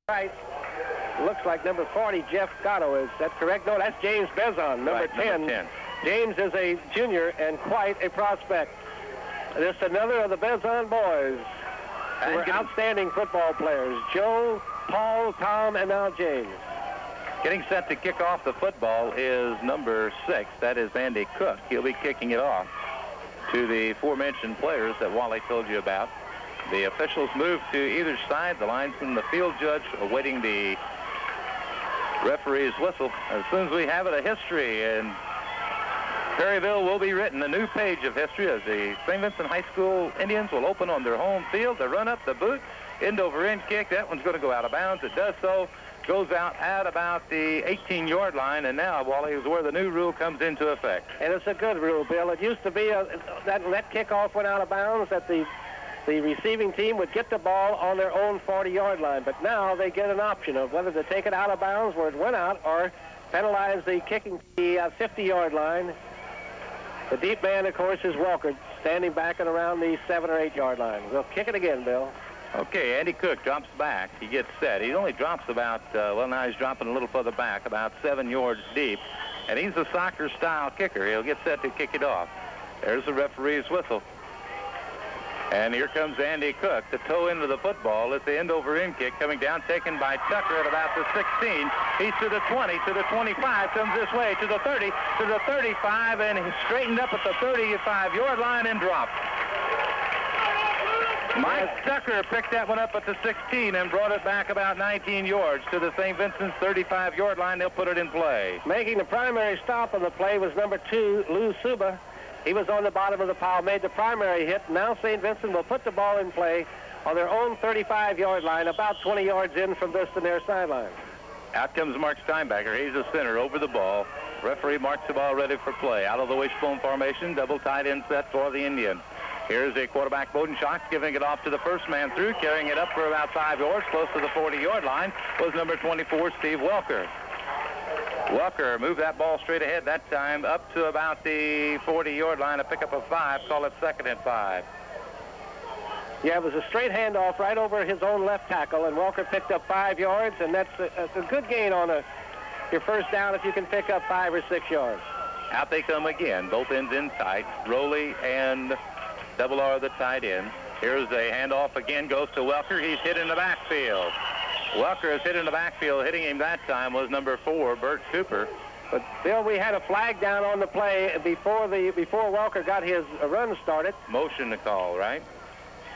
right. Looks like number 40, Jeff Gatto. Is that correct? No, that's James Bezon, number 10. James is a junior and quite a prospect. Just another of the Bezon boys who were outstanding football players. Joe, Paul, Tom, and now James. Getting set to kick off the football is number 6. That is Andy Cook. He'll be kicking it off to the aforementioned players that Wally told you about. The officials move to either side. The linesman, the field judge, awaiting the referee's whistle. As soon as we have it, a history in Perryville will be written, a new page of history, as the St. Vincent High School Indians will open on their home field. The run up, the boot, end over end kick. That one's going to go out of bounds. It does so. Goes out at about the 18-yard line, and now, Wally, is where the new rule comes into effect. And it's a good rule, Bill. It used to be that kickoff went out of bounds, that the receiving team would get the ball on their own 40-yard line. But now they get an option of whether to take it out of bounds where it went out or penalize the kicking the 50-yard line. The deep man, of course, is Walker, standing back and around the 7 or 8-yard line. We'll kick it again, Bill. Okay, Andy Cook drops back. He gets set. He only drops about, well, now he's dropping a little further back, about 7 yards deep. And he's a soccer-style kicker. He'll get set to kick it off. There's the referee's whistle. And here comes Andy Cook to toe into the football. It's the end-over-end kick coming down, taken by Tucker at about the 16. He's to the 20, to the 25, comes this way, to the 30, to the 35, and he's straightened up at the 35-yard line and dropped. Mike Tucker picked that one up at the 16 and brought it back about 19 yards to the St. Vincent's 35-yard line. They'll put it in play. Making the primary stop on the play was number 2, Lou Suba. He was on the bottom of the pile, made the primary hit. Now St. Vincent will put the ball in play on their own 35-yard line, about 20 yards in from this to their sideline. Out comes Mark Steinbacher. He's the center over the ball. Referee marks the ball ready for play. Out of the wishbone formation, double tight end set for the Indians. Here's a quarterback, Bodenschocks, giving it off to the first man through, carrying it up for about 5 yards, close to the 40-yard line, was number 24, Steve Welker. Welker moved that ball straight ahead that time up to about the 40-yard line, a pickup of 5, call it 2nd and 5. Yeah, it was a straight handoff right over his own left tackle, and Welker picked up 5 yards, and that's a good gain on your first down if you can pick up 5 or 6 yards. Out they come again, both ends in tight. Rowley and Double R the tight end. Here's a handoff again, goes to Welker. He's hit in the backfield. Welker is hit in the backfield. Hitting him that time was number 4, Bert Cooper. But, Bill, we had a flag down on the play before Welker got his run started. Motion to call, right?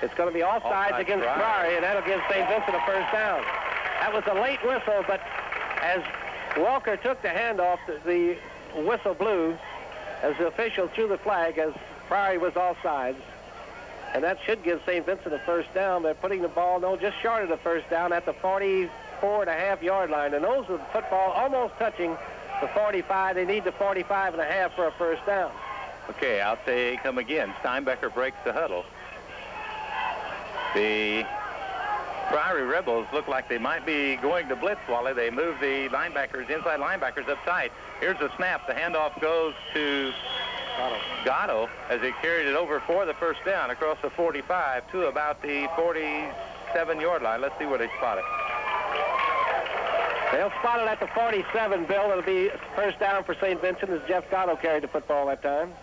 It's going to be offsides against Priory, and that'll give St. Vincent a first down. That was a late whistle, but as Welker took the handoff, the whistle blew as the official threw the flag as Priory was offsides. And that should give St. Vincent a first down. They're putting the ball, just short of the first down at the 44.5-yard line. And those with the football almost touching the 45. They need the 45.5 for a first down. Okay, out they come again. Steinbecker breaks the huddle. The Priory Rebels look like they might be going to blitz, Wally. They move the inside linebackers up tight. Here's the snap. The handoff goes to Gatto as he carried it over for the first down across the 45 to about the 47-yard line. Let's see where they spot it. They'll spot it at the 47, Bill. It'll be first down for St. Vincent as Jeff Gatto carried the football that time.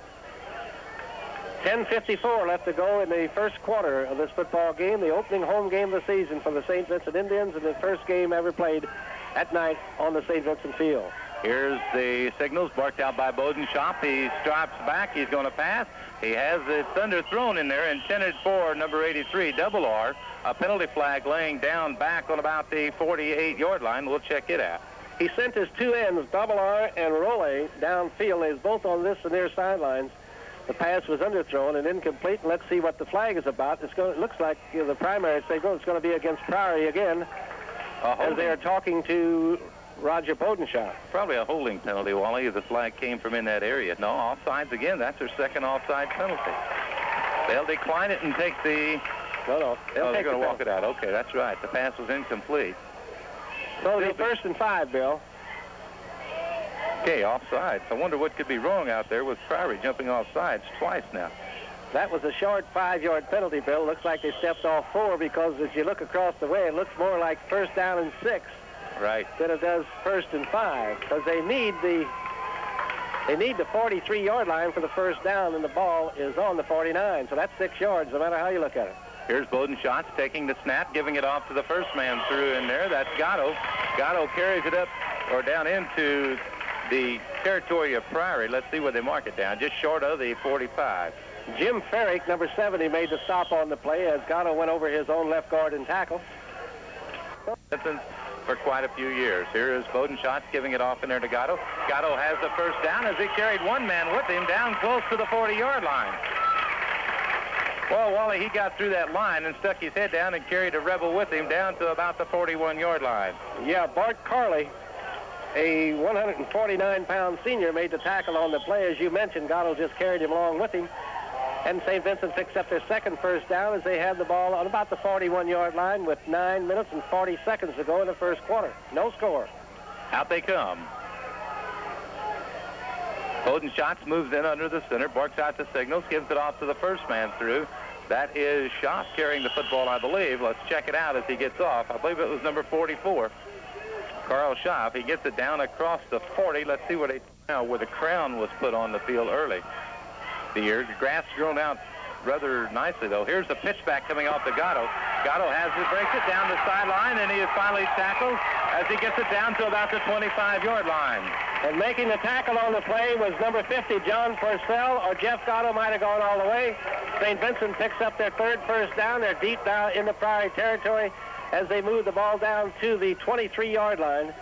10:54 left to go in the first quarter of this football game, the opening home game of the season for the St. Vincent Indians, and the first game ever played at night on the St. Vincent field. Here's the signals barked out by Bodenschop. He straps back. He's going to pass. He has the thunder thrown in there, intended for number 83, Double R. A penalty flag laying down back on about the 48-yard line. We'll check it out. He sent his two ends, Double R and Rowley, downfield. They was both on this and their sidelines. The pass was underthrown and incomplete. And let's see what the flag is about. It looks like the primary signal is going to be against Priory again, as they are talking to Roger Bodenschop. Probably a holding penalty, Wally. The flag came from in that area. No, offsides again. That's their second offside penalty. They'll decline it and take the... No. They're going to walk it out. Okay, that's right. The pass was incomplete. So it'll be first and 5, Bill. Okay, offsides. I wonder what could be wrong out there with Priory jumping off sides twice now. That was a short 5-yard penalty, Bill. Looks like they stepped off 4 because as you look across the way, it looks more like first down and 6. Right. Than it does first and 5 because they need the 43-yard line for the first down, and the ball is on the 49. So that's 6 yards, no matter how you look at it. Here's Bowden Schatz taking the snap, giving it off to the first man through in there. That's Gatto. Gatto carries it up or down into the territory of Priory. Let's see where they mark it down. Just short of the 45. Jim Ferrick, number 70, made the stop on the play as Gatto went over his own left guard and tackle. For quite a few years. Here is Bowden Schatz giving it off in there to Gatto. Gatto has the first down as he carried one man with him down close to the 40-yard line. Well, Wally, he got through that line and stuck his head down and carried a rebel with him down to about the 41-yard line. Yeah, Bart Carley, a 149-pound senior, made the tackle on the play. As you mentioned, Gatto just carried him along with him. And St. Vincent picks up their second first down as they had the ball on about the 41-yard line with 9 minutes and 40 seconds to go in the first quarter. No score. Out they come. Bowden Schatz moves in under the center, barks out the signals, gives it off to the first man through. That is Schaaf carrying the football, I believe. Let's check it out as he gets off. I believe it was number 44, Carl Schaaf. He gets it down across the 40. Let's see what where the crown was put on the field early. The grass grown out rather nicely, though. Here's the pitch back coming off to Gatto. Gatto has it, breaks it down the sideline, and he is finally tackled as he gets it down to about the 25-yard line. And making the tackle on the play was number 50, John Purcell, or Jeff Gatto might have gone all the way. St. Vincent picks up their third first down. They're deep down in the Priory territory as they move the ball down to the 23-yard line.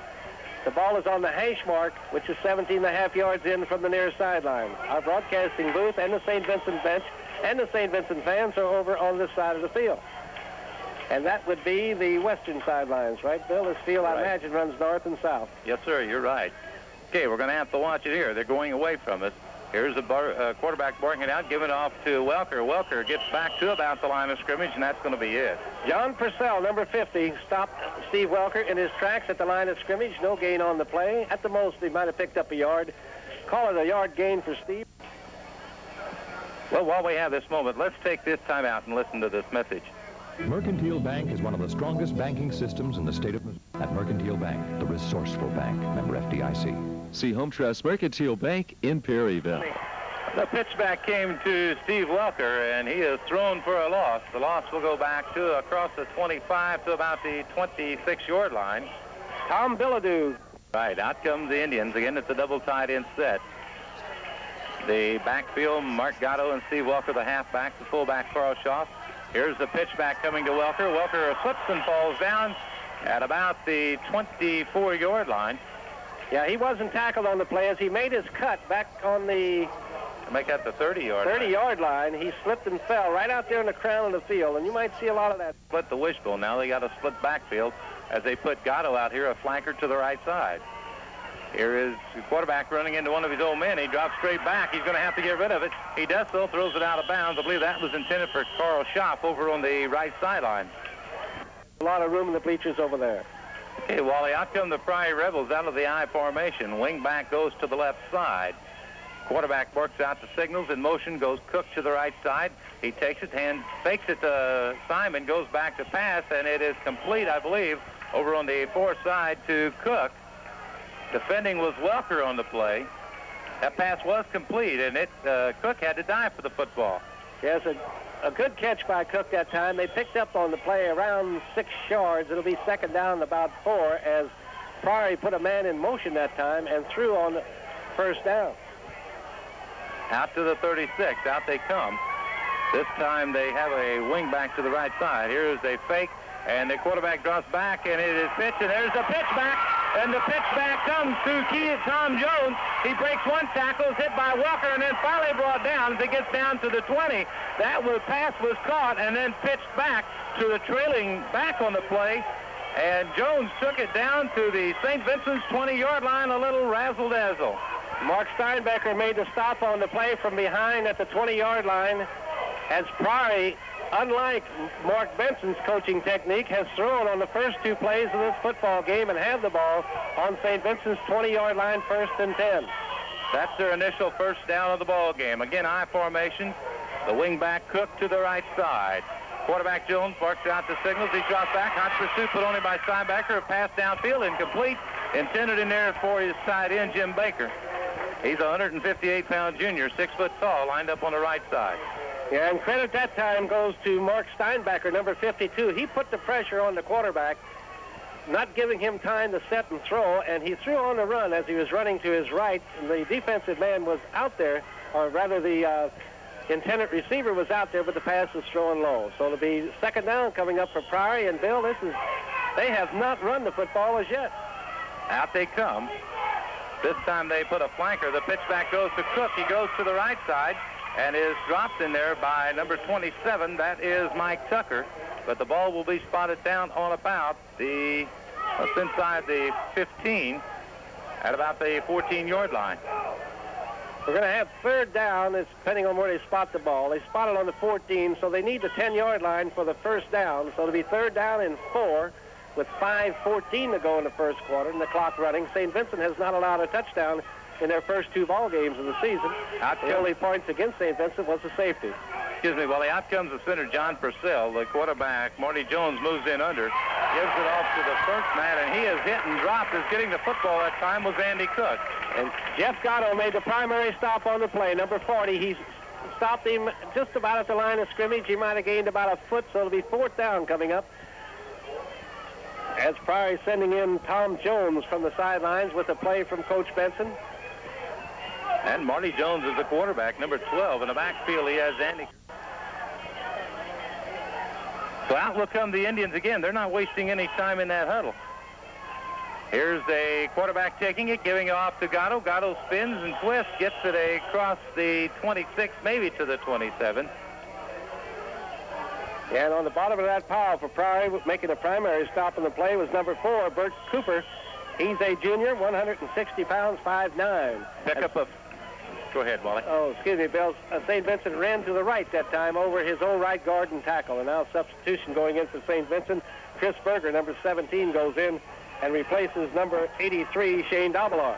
The ball is on the hash mark, which is 17.5 yards in from the near sideline. Our broadcasting booth and the St. Vincent bench and the St. Vincent fans are over on this side of the field. And that would be the western sidelines, right, Bill? This field, right. I imagine, runs north and south. Yes, sir, you're right. Okay, we're going to have to watch it here. They're going away from us. Here's the quarterback barking it out, giving it off to Welker. Welker gets back to about the line of scrimmage, and that's going to be it. John Purcell, number 50, stopped Steve Welker in his tracks at the line of scrimmage. No gain on the play. At the most, he might have picked up a yard. Call it a yard gain for Steve. Well, while we have this moment, let's take this time out and listen to this message. Mercantile Bank is one of the strongest banking systems in the state of Missouri. At Mercantile Bank, the resourceful bank, member FDIC. See Home Trust Mercantile Bank in Perryville. The pitch back came to Steve Welker, and he is thrown for a loss. The loss will go back to across the 25 to about the 26-yard line. Tom Bilodeau. Right, out comes the Indians. Again, it's a double tight end set. The backfield, Mark Gatto and Steve Welker, the halfback, the fullback, Carl Schaaf. Here's the pitch back coming to Welker. Welker slips and falls down at about the 24-yard line. Yeah, he wasn't tackled on the play as he made his cut back on the... Make that the 30-yard line. He slipped and fell right out there in the crown of the field, and you might see a lot of that. Split the wishbone. Now they got a split backfield as they put Gatto out here, a flanker to the right side. Here is the quarterback running into one of his old men. He drops straight back. He's going to have to get rid of it. He does so, throws it out of bounds. I believe that was intended for Carl Schaaf over on the right sideline. A lot of room in the bleachers over there. Okay, Wally, out come the Priory Rebels out of the I formation. Wing back goes to the left side. Quarterback works out the signals. In motion goes Cook to the right side. He takes it, fakes it to Simon, goes back to pass, and it is complete, I believe, over on the far side to Cook. Defending was Welker on the play. That pass was complete, and Cook had to dive for the football. Yes, a good catch by Cook that time. They picked up on the play around 6 yards. It'll be second down about 4 as Priory put a man in motion that time and threw on the first down. Out to the 36. Out they come. This time they have a wing back to the right side. Here's a fake, and the quarterback drops back, and it is pitched, and there's the pitch back. And the pitch back comes to Tom Jones. He breaks one tackle, is hit by Welker, and then finally brought down as it gets down to the 20. That pass was caught and then pitched back to the trailing back on the play. And Jones took it down to the St. Vincent's 20-yard line, a little razzle-dazzle. Mark Steinbecker made the stop on the play from behind at the 20-yard line as Priory, unlike Mark Benson's coaching technique, has thrown on the first 2 plays of this football game and have the ball on St. Vincent's 20-yard line, 1st and 10. That's their initial first down of the ball game. Again, I formation. The wingback Cook to the right side. Quarterback Jones barks out the signals. He drops back. Hot pursuit put on him by Steinbacher. A pass downfield, incomplete. Intended in there for his tight end, Jim Baker. He's a 158-pound junior, 6 foot tall, lined up on the right side. Yeah, and credit that time goes to Mark Steinbacher, number 52. He put the pressure on the quarterback, not giving him time to set and throw, and he threw on the run as he was running to his right. The defensive man was out there, or rather the intended receiver was out there, but the pass was thrown low. So it'll be second down coming up for Priory, and Bill, they have not run the football as yet. Out they come. This time they put a flanker. The pitch back goes to Cook. He goes to the right side and is dropped in there by number 27. That is Mike Tucker. But the ball will be spotted down on about that's inside the 15 at about the 14-yard line. We're going to have third down. It's depending on where they spot the ball. They spot it on the 14, so they need the 10-yard line for the first down. So it'll be third down and 4 with 5:14 to go in the first quarter and the clock running. St. Vincent has not allowed a touchdown in their first 2 ball games of the season. The only points against St. Vincent was the safety. Excuse me, Wally. Out comes the center, John Purcell. The quarterback, Marty Jones, moves in under, gives it off to the first man, and he is hit and dropped. As getting the football that time was Andy Cook. And Jeff Gatto made the primary stop on the play. Number 40, he stopped him just about at the line of scrimmage. He might have gained about a foot, so it'll be fourth down coming up. As Priory sending in Tom Jones from the sidelines with a play from Coach Benson. And Marty Jones is the quarterback, number 12. In the backfield, he has Andy. So out will come the Indians again. They're not wasting any time in that huddle. Here's a quarterback taking it, giving it off to Gatto. Gatto spins and twists, gets it across the 26, maybe to the 27. And on the bottom of that pile for Priory, making a primary stop on the play, was number 4, Bert Cooper. He's a junior, 160 pounds, 5'9". Go ahead, Wally. Oh, excuse me, Bill. St. Vincent ran to the right that time over his own right guard and tackle. And now substitution going in for St. Vincent. Chris Berger, number 17, goes in and replaces number 83, Shane Dabelar.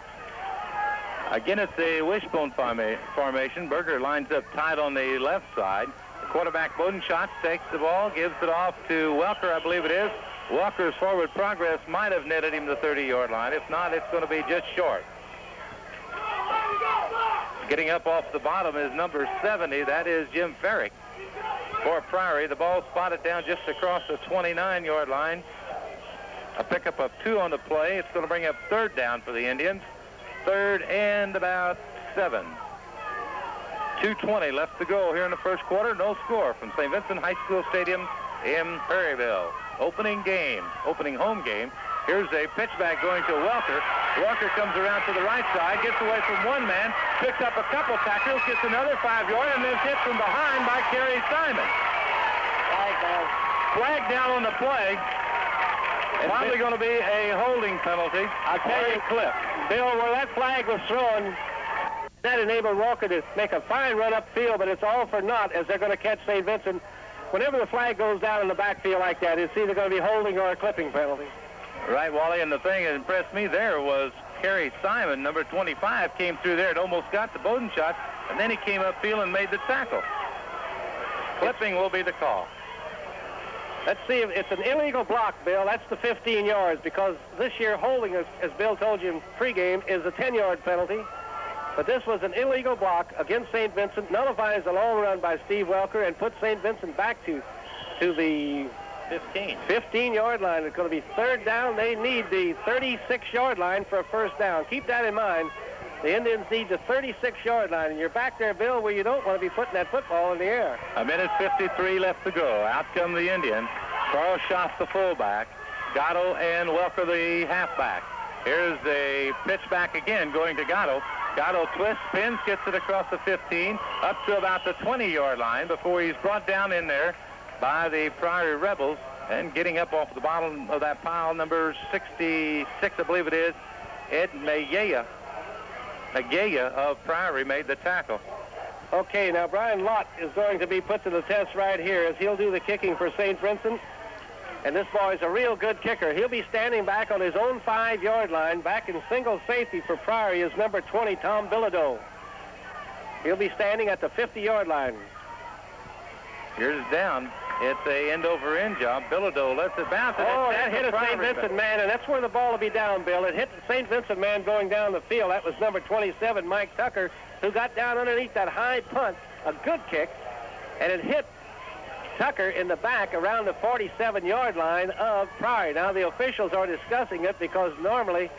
Again, it's a wishbone formation. Berger lines up tight on the left side. The quarterback, Bodenschatz, takes the ball, gives it off to Welker, I believe it is. Walker's forward progress might have netted him the 30-yard line. If not, it's going to be just short. Getting up off the bottom is number 70. That is Jim Ferrick for Priory. The ball spotted down just across the 29-yard line. A pickup of 2 on the play. It's going to bring up third down for the Indians. Third and about 7. 2:20 left to go here in the first quarter. No score from St. Vincent High School Stadium in Prairieville. Opening home game. Here's a pitch back going to Welker. Welker comes around to the right side, gets away from one man, picks up a couple tackles, gets another 5-yard, and then hit from behind by Kerry Simon. Flag down on the play. Probably going to be a holding penalty. I'll tell you, Cliff, Bill, where that flag was thrown, that enabled Walker to make a fine run upfield, but it's all for naught as they're going to catch St. Vincent. Whenever the flag goes down in the backfield like that, it's either going to be holding or a clipping penalty. Right, Wally, and the thing that impressed me there was Kerry Simon, number 25, came through there and almost got the Bodenschatz, and then he came upfield and made the tackle. Clipping will be the call. Let's see if it's an illegal block, Bill. That's the 15 yards because this year holding, as Bill told you in pregame, is a 10-yard penalty. But this was an illegal block against St. Vincent, nullifies the long run by Steve Welker, and puts St. Vincent back to the 15-yard line. It's going to be third down. They need the 36-yard line for a first down. Keep that in mind. The Indians need the 36-yard line, and you're back there, Bill, where you don't want to be putting that football in the air. A minute 53 left to go. Out come the Indians. Charles Schaaf, the fullback. Gatto and Welker, the halfback. Here's a pitch back again going to Gatto. Gatto twists, spins, gets it across the 15, up to about the 20-yard line before he's brought down in there by the Priory Rebels. And getting up off the bottom of that pile, number 66, I believe it is, Ed Magaya of Priory made the tackle. Okay, now Brian Lott is going to be put to the test right here as he'll do the kicking for St. Vincent. And this boy's a real good kicker. He'll be standing back on his own 5-yard line. Back in single safety for Priory is number 20, Tom Bilodeau. He'll be standing at the 50-yard line. Here's down. It's a end-over-end job. Bilodeau lets it bounce. Oh, that hit a St. Vincent man, and that's where the ball will be down, Bill. It hit the St. Vincent man going down the field. That was number 27, Mike Tucker, who got down underneath that high punt, a good kick, and it hit Tucker in the back around the 47-yard line of Priory. Now, the officials are discussing it because normally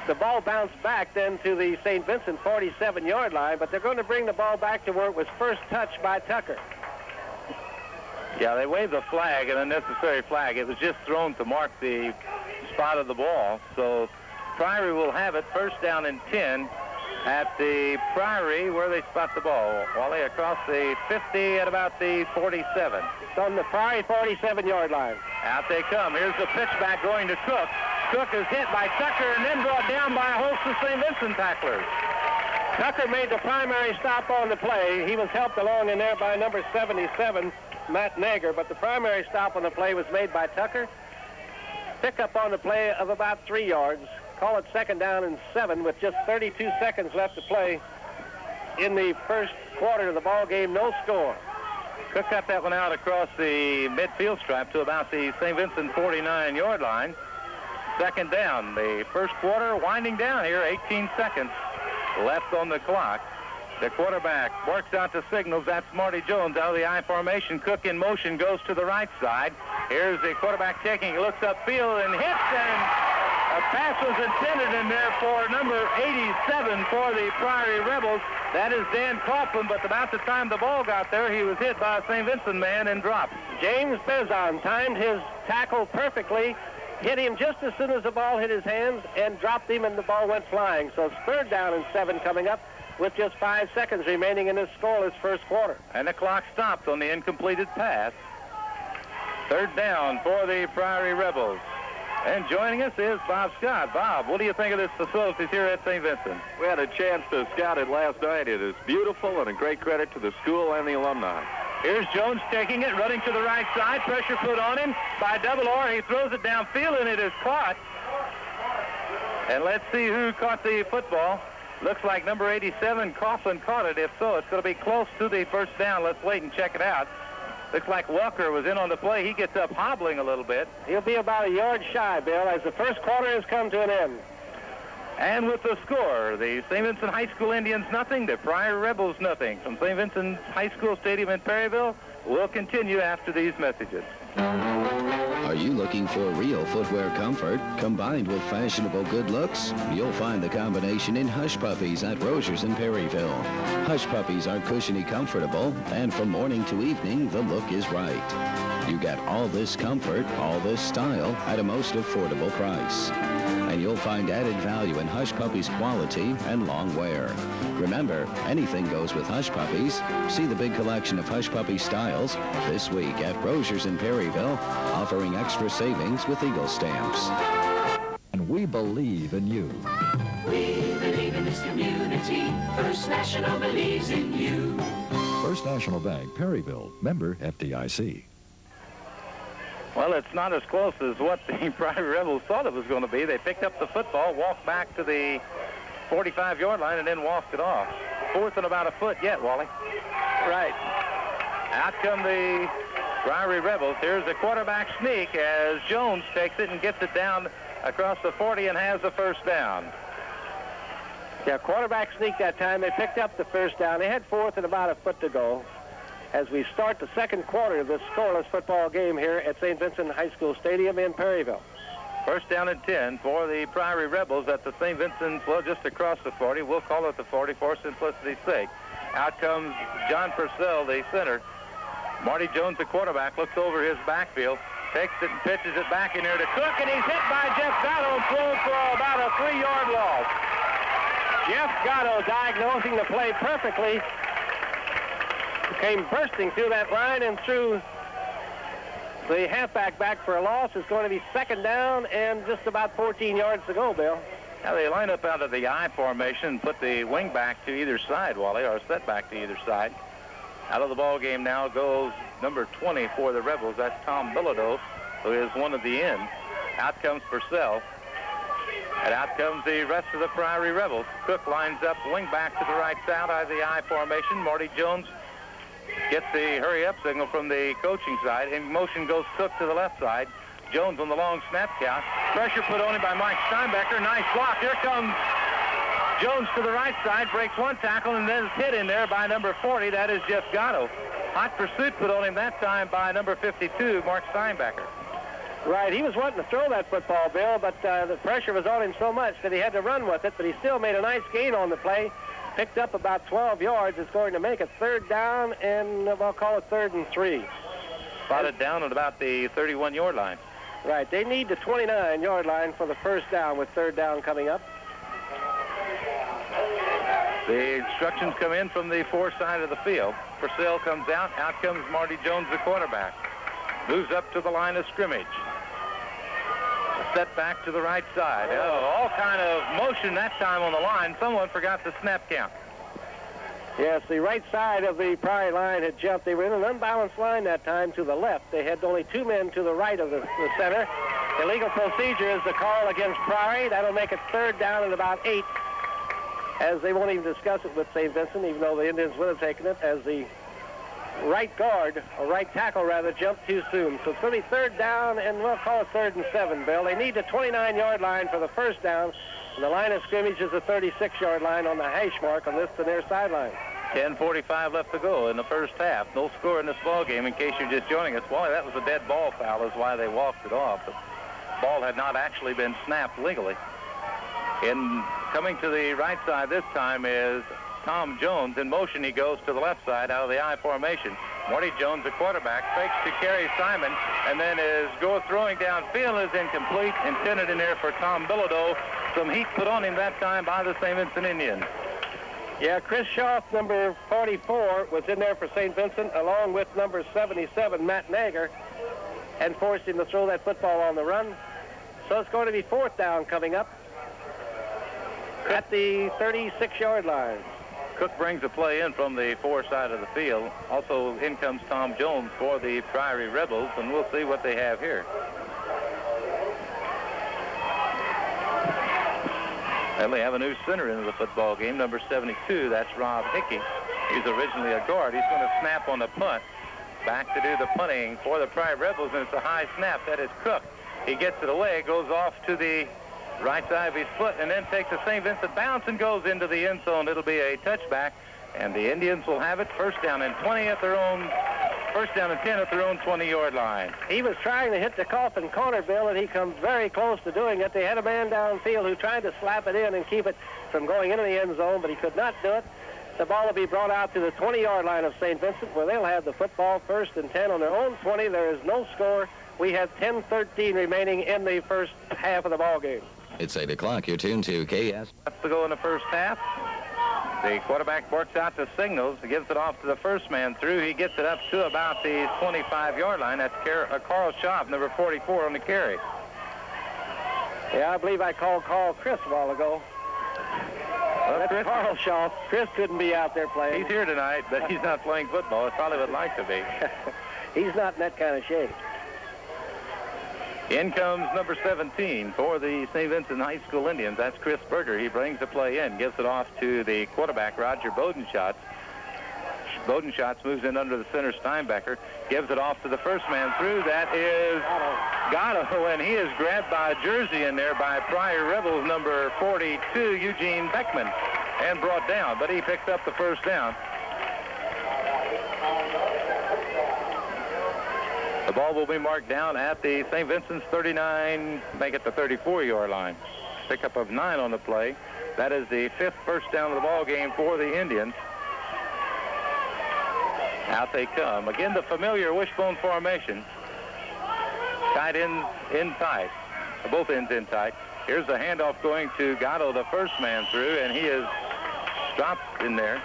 the ball bounced back then to the St. Vincent 47-yard line, but they're going to bring the ball back to where it was first touched by Tucker. Yeah, they waved the flag, an unnecessary flag. It was just thrown to mark the spot of the ball. So Priory will have it first down and 10 at the Priory where they spot the ball. Wally, across the 50 at about the 47. It's on the Priory 47-yard line. Out they come. Here's the pitch back going to Cook. Cook is hit by Tucker and then brought down by a host of St. Vincent tacklers. Tucker made the primary stop on the play. He was helped along in there by number 77, Matt Nager, but the primary stop on the play was made by Tucker. Pickup on the play of about 3 yards. Call it second down and 7 with just 32 seconds left to play in the first quarter of the ball game. No score. Cook got that one out across the midfield stripe to about the St. Vincent 49-yard line. Second down. The first quarter winding down here. 18 seconds left on the clock. The quarterback works out the signals. That's Marty Jones out of the I formation. Cook in motion goes to the right side. Here's the quarterback taking. He looks upfield and hits, and a pass was intended in there for number 87 for the Priory Rebels. That is Dan Coughlin, but about the time the ball got there, he was hit by a St. Vincent man and dropped. James Bezon timed his tackle perfectly, hit him just as soon as the ball hit his hands, and dropped him, and the ball went flying. So it's third down and 7 coming up with just 5 seconds remaining in this scoreless first quarter. And the clock stopped on the incompleted pass. Third down for the Priory Rebels. And joining us is Bob Scott. Bob, what do you think of this facilities here at St. Vincent? We had a chance to scout it last night. It is beautiful and a great credit to the school and the alumni. Here's Jones taking it, running to the right side. Pressure put on him by Double R. He throws it downfield, and it is caught. And let's see who caught the football. Looks like number 87, Coughlin, caught it. If so, it's going to be close to the first down. Let's wait and check it out. Looks like Welker was in on the play. He gets up hobbling a little bit. He'll be about a yard shy, Bill, as the first quarter has come to an end. And with the score, the St. Vincent High School Indians nothing, the Priory Rebels nothing. From St. Vincent High School Stadium in Perryville, we'll continue after these messages. Are you looking for real footwear comfort combined with fashionable good looks? You'll find the combination in Hush Puppies at Rogers in Perryville. Hush Puppies are cushiony comfortable, and from morning to evening, the look is right. You get all this comfort, all this style at a most affordable price. And you'll find added value in Hush Puppies quality and long wear. Remember, anything goes with Hush Puppies. See the big collection of Hush Puppy styles this week at Rogers in Perryville, offering extra savings with Eagle stamps. And we believe in you. We believe in this community. First National believes in you. First National Bank, Perryville, member FDIC. Well, it's not as close as what the Priory Rebels thought it was going to be. They picked up the football, walked back to the 45-yard line, and then walked it off. Fourth and about a foot yet, Wally. Right. Out come the Priory Rebels. Here's the quarterback sneak as Jones takes it and gets it down across the 40 and has the first down. Yeah, quarterback sneak that time. They picked up the first down. They had fourth and about a foot to go as we start the second quarter of this scoreless football game here at St. Vincent High School Stadium in Perryville. First down and 10 for the Priory Rebels at the St. Vincent, well, just across the 40. We'll call it the 40 for simplicity's sake. Out comes John Purcell, the center. Marty Jones, the quarterback, looks over his backfield, takes it and pitches it back in here to Cook, and he's hit by Jeff Gatto, thrown for about a 3-yard loss. Jeff Gatto diagnosing the play perfectly. Came bursting through that line and threw the halfback back for a loss. It's going to be second down and just about 14 yards to go, Bill. Now they line up out of the I formation, put the wing back to either side, Wally, or set back to either side. Out of the ball game now goes number 20 for the Rebels. That's Tom Bilodeau, who is one of the ends. Out comes Purcell. And out comes the rest of the Priory Rebels. Cook lines up wing back to the right side out of the I formation. Marty Jones gets the hurry-up signal from the coaching side. In motion goes Cook to the left side. Jones on the long snap count. Pressure put on him by Mike Steinbecker. Nice block. Here comes Jones to the right side. Breaks one tackle and then is hit in there by number 40. That is Jeff Gatto. Hot pursuit put on him that time by number 52, Mark Steinbecker. Right, he was wanting to throw that football, Bill, but the pressure was on him so much that he had to run with it, but he still made a nice gain on the play. Picked up about 12 yards. It's going to make it third down, and we'll call it 3rd and 3. Spotted down at about the 31-yard line. Right, they need the 29-yard line for the first down with third down coming up. The instructions come in from the far side of the field. Purcell comes out. Out comes Marty Jones, the quarterback. Moves up to the line of scrimmage. A set back to the right side. Oh, all kind of motion that time on the line. Someone forgot the snap count. Yes, the right side of the Priory line had jumped. They were in an unbalanced line that time to the left. They had only 2 men to the right of the center. Illegal procedure is the call against Priory. That'll make it third down at about 8, as they won't even discuss it with St. Vincent, even though the Indians would have taken it, as the right guard, or right tackle rather, jumped too soon. So it's going to be third down, and we'll call it 3rd and 7, Bill. They need the 29-yard line for the first down, and the line of scrimmage is the 36-yard line on the hash mark on this to their sideline. 10:45 left to go in the first half. No score in this ball game, in case you're just joining us. Wally, that was a dead ball foul, is why they walked it off. The ball had not actually been snapped legally. In coming to the right side this time is Tom Jones. In motion, he goes to the left side out of the I formation. Marty Jones, the quarterback, fakes to Kerry Simon, and then is throwing downfield is incomplete. Intended in there for Tom Bilodeau. Some heat put on him that time by the St. Vincent Indians. Yeah, Chris Schaaf, number 44, was in there for St. Vincent, along with number 77, Matt Nager, and forced him to throw that football on the run. So it's going to be fourth down coming up at the 36-yard line. Cook brings the play in from the far side of the field. Also, in comes Tom Jones for the Priory Rebels, and we'll see what they have here. And they have a new center into the football game, number 72. That's Rob Hickey. He's originally a guard. He's going to snap on the punt. Back to do the punting for the Priory Rebels, and it's a high snap. That is Cook. He gets it away, goes off to the right side of his foot, and then takes a St. Vincent bounce and goes into the end zone. It'll be a touchback, and the Indians will have it first down and 20 at their own, first down and 10 at their own 20-yard line. He was trying to hit the coffin corner, Bill, and he comes very close to doing it. They had a man downfield who tried to slap it in and keep it from going into the end zone, but he could not do it. The ball will be brought out to the 20-yard line of St. Vincent, where they'll have the football first and 10 on their own 20. There is no score. We have 10:13 remaining in the first half of the ball game. It's 8 o'clock. You're tuned to KS. Left to go in the first half. The quarterback works out the signals. He gives it off to the first man through. He gets it up to about the 25-yard line. That's Carl Schaaf, number 44 on the carry. Yeah, I believe I called Carl Chris a while ago. Well, that's Carl Schaaf. Chris couldn't be out there playing. He's here tonight, but he's not playing football. He probably would like to be. He's not in that kind of shape. In comes number 17 for the St. Vincent High School Indians. That's Chris Berger. He brings the play in, gives it off to the quarterback, Roger Bodenschatz. Bodenschatz moves in under the center, Steinbecker, gives it off to the first man through. That is Gatto, and he is grabbed by a jersey in there by Priory Rebels number 42, Eugene Beckman, and brought down, but he picks up the first down. The ball will be marked down at the St. Vincent's 39, make it the 34-yard line. Pickup of 9 on the play. That is the 5th first down of the ball game for the Indians. Out they come. Again, the familiar wishbone formation. Tight ends in tight. Both ends in tight. Here's the handoff going to Gatto, the first man through, and he is stopped in there.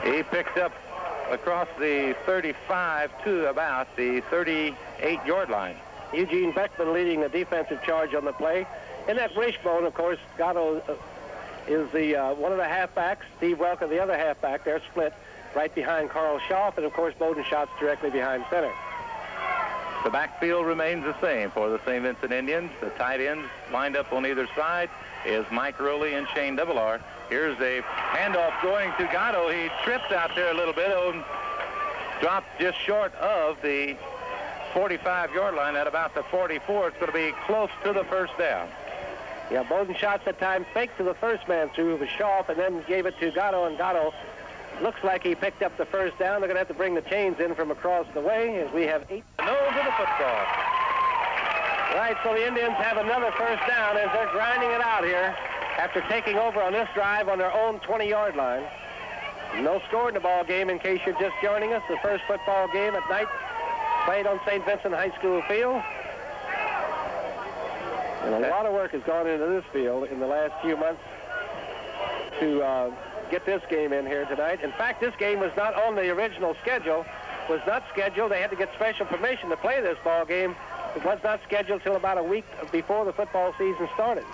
He picked up across the 35 to about the 38-yard line. Eugene Beckman leading the defensive charge on the play. In that wishbone, of course, Gatto is the one of the halfbacks. Steve Welker, the other halfback. They're split right behind Carl Schaaf, and of course Bodenschatz directly behind center. The backfield remains the same for the St. Vincent Indians. The tight ends lined up on either side is Mike Rowley and Shane R. Here's a handoff going to Gatto. He tripped out there a little bit and dropped just short of the 45-yard line at about the 44. It's going to be close to the first down. Yeah, Bowden Schatz that time faked to the first man through with Schauf and then gave it to Gatto, and Gatto looks like he picked up the first down. They're going to have to bring the chains in from across the way as we have 8. Nose of the football. Right, so the Indians have another first down as they're grinding it out here after taking over on this drive on their own 20-yard line. No score in the ball game in case you're just joining us. The first football game at night played on St. Vincent High School field. And a lot of work has gone into this field in the last few months to get this game in here tonight. In fact, this game was not on the original schedule, was not scheduled. They had to get special permission to play this ball game. It was not scheduled till about a week before the football season started.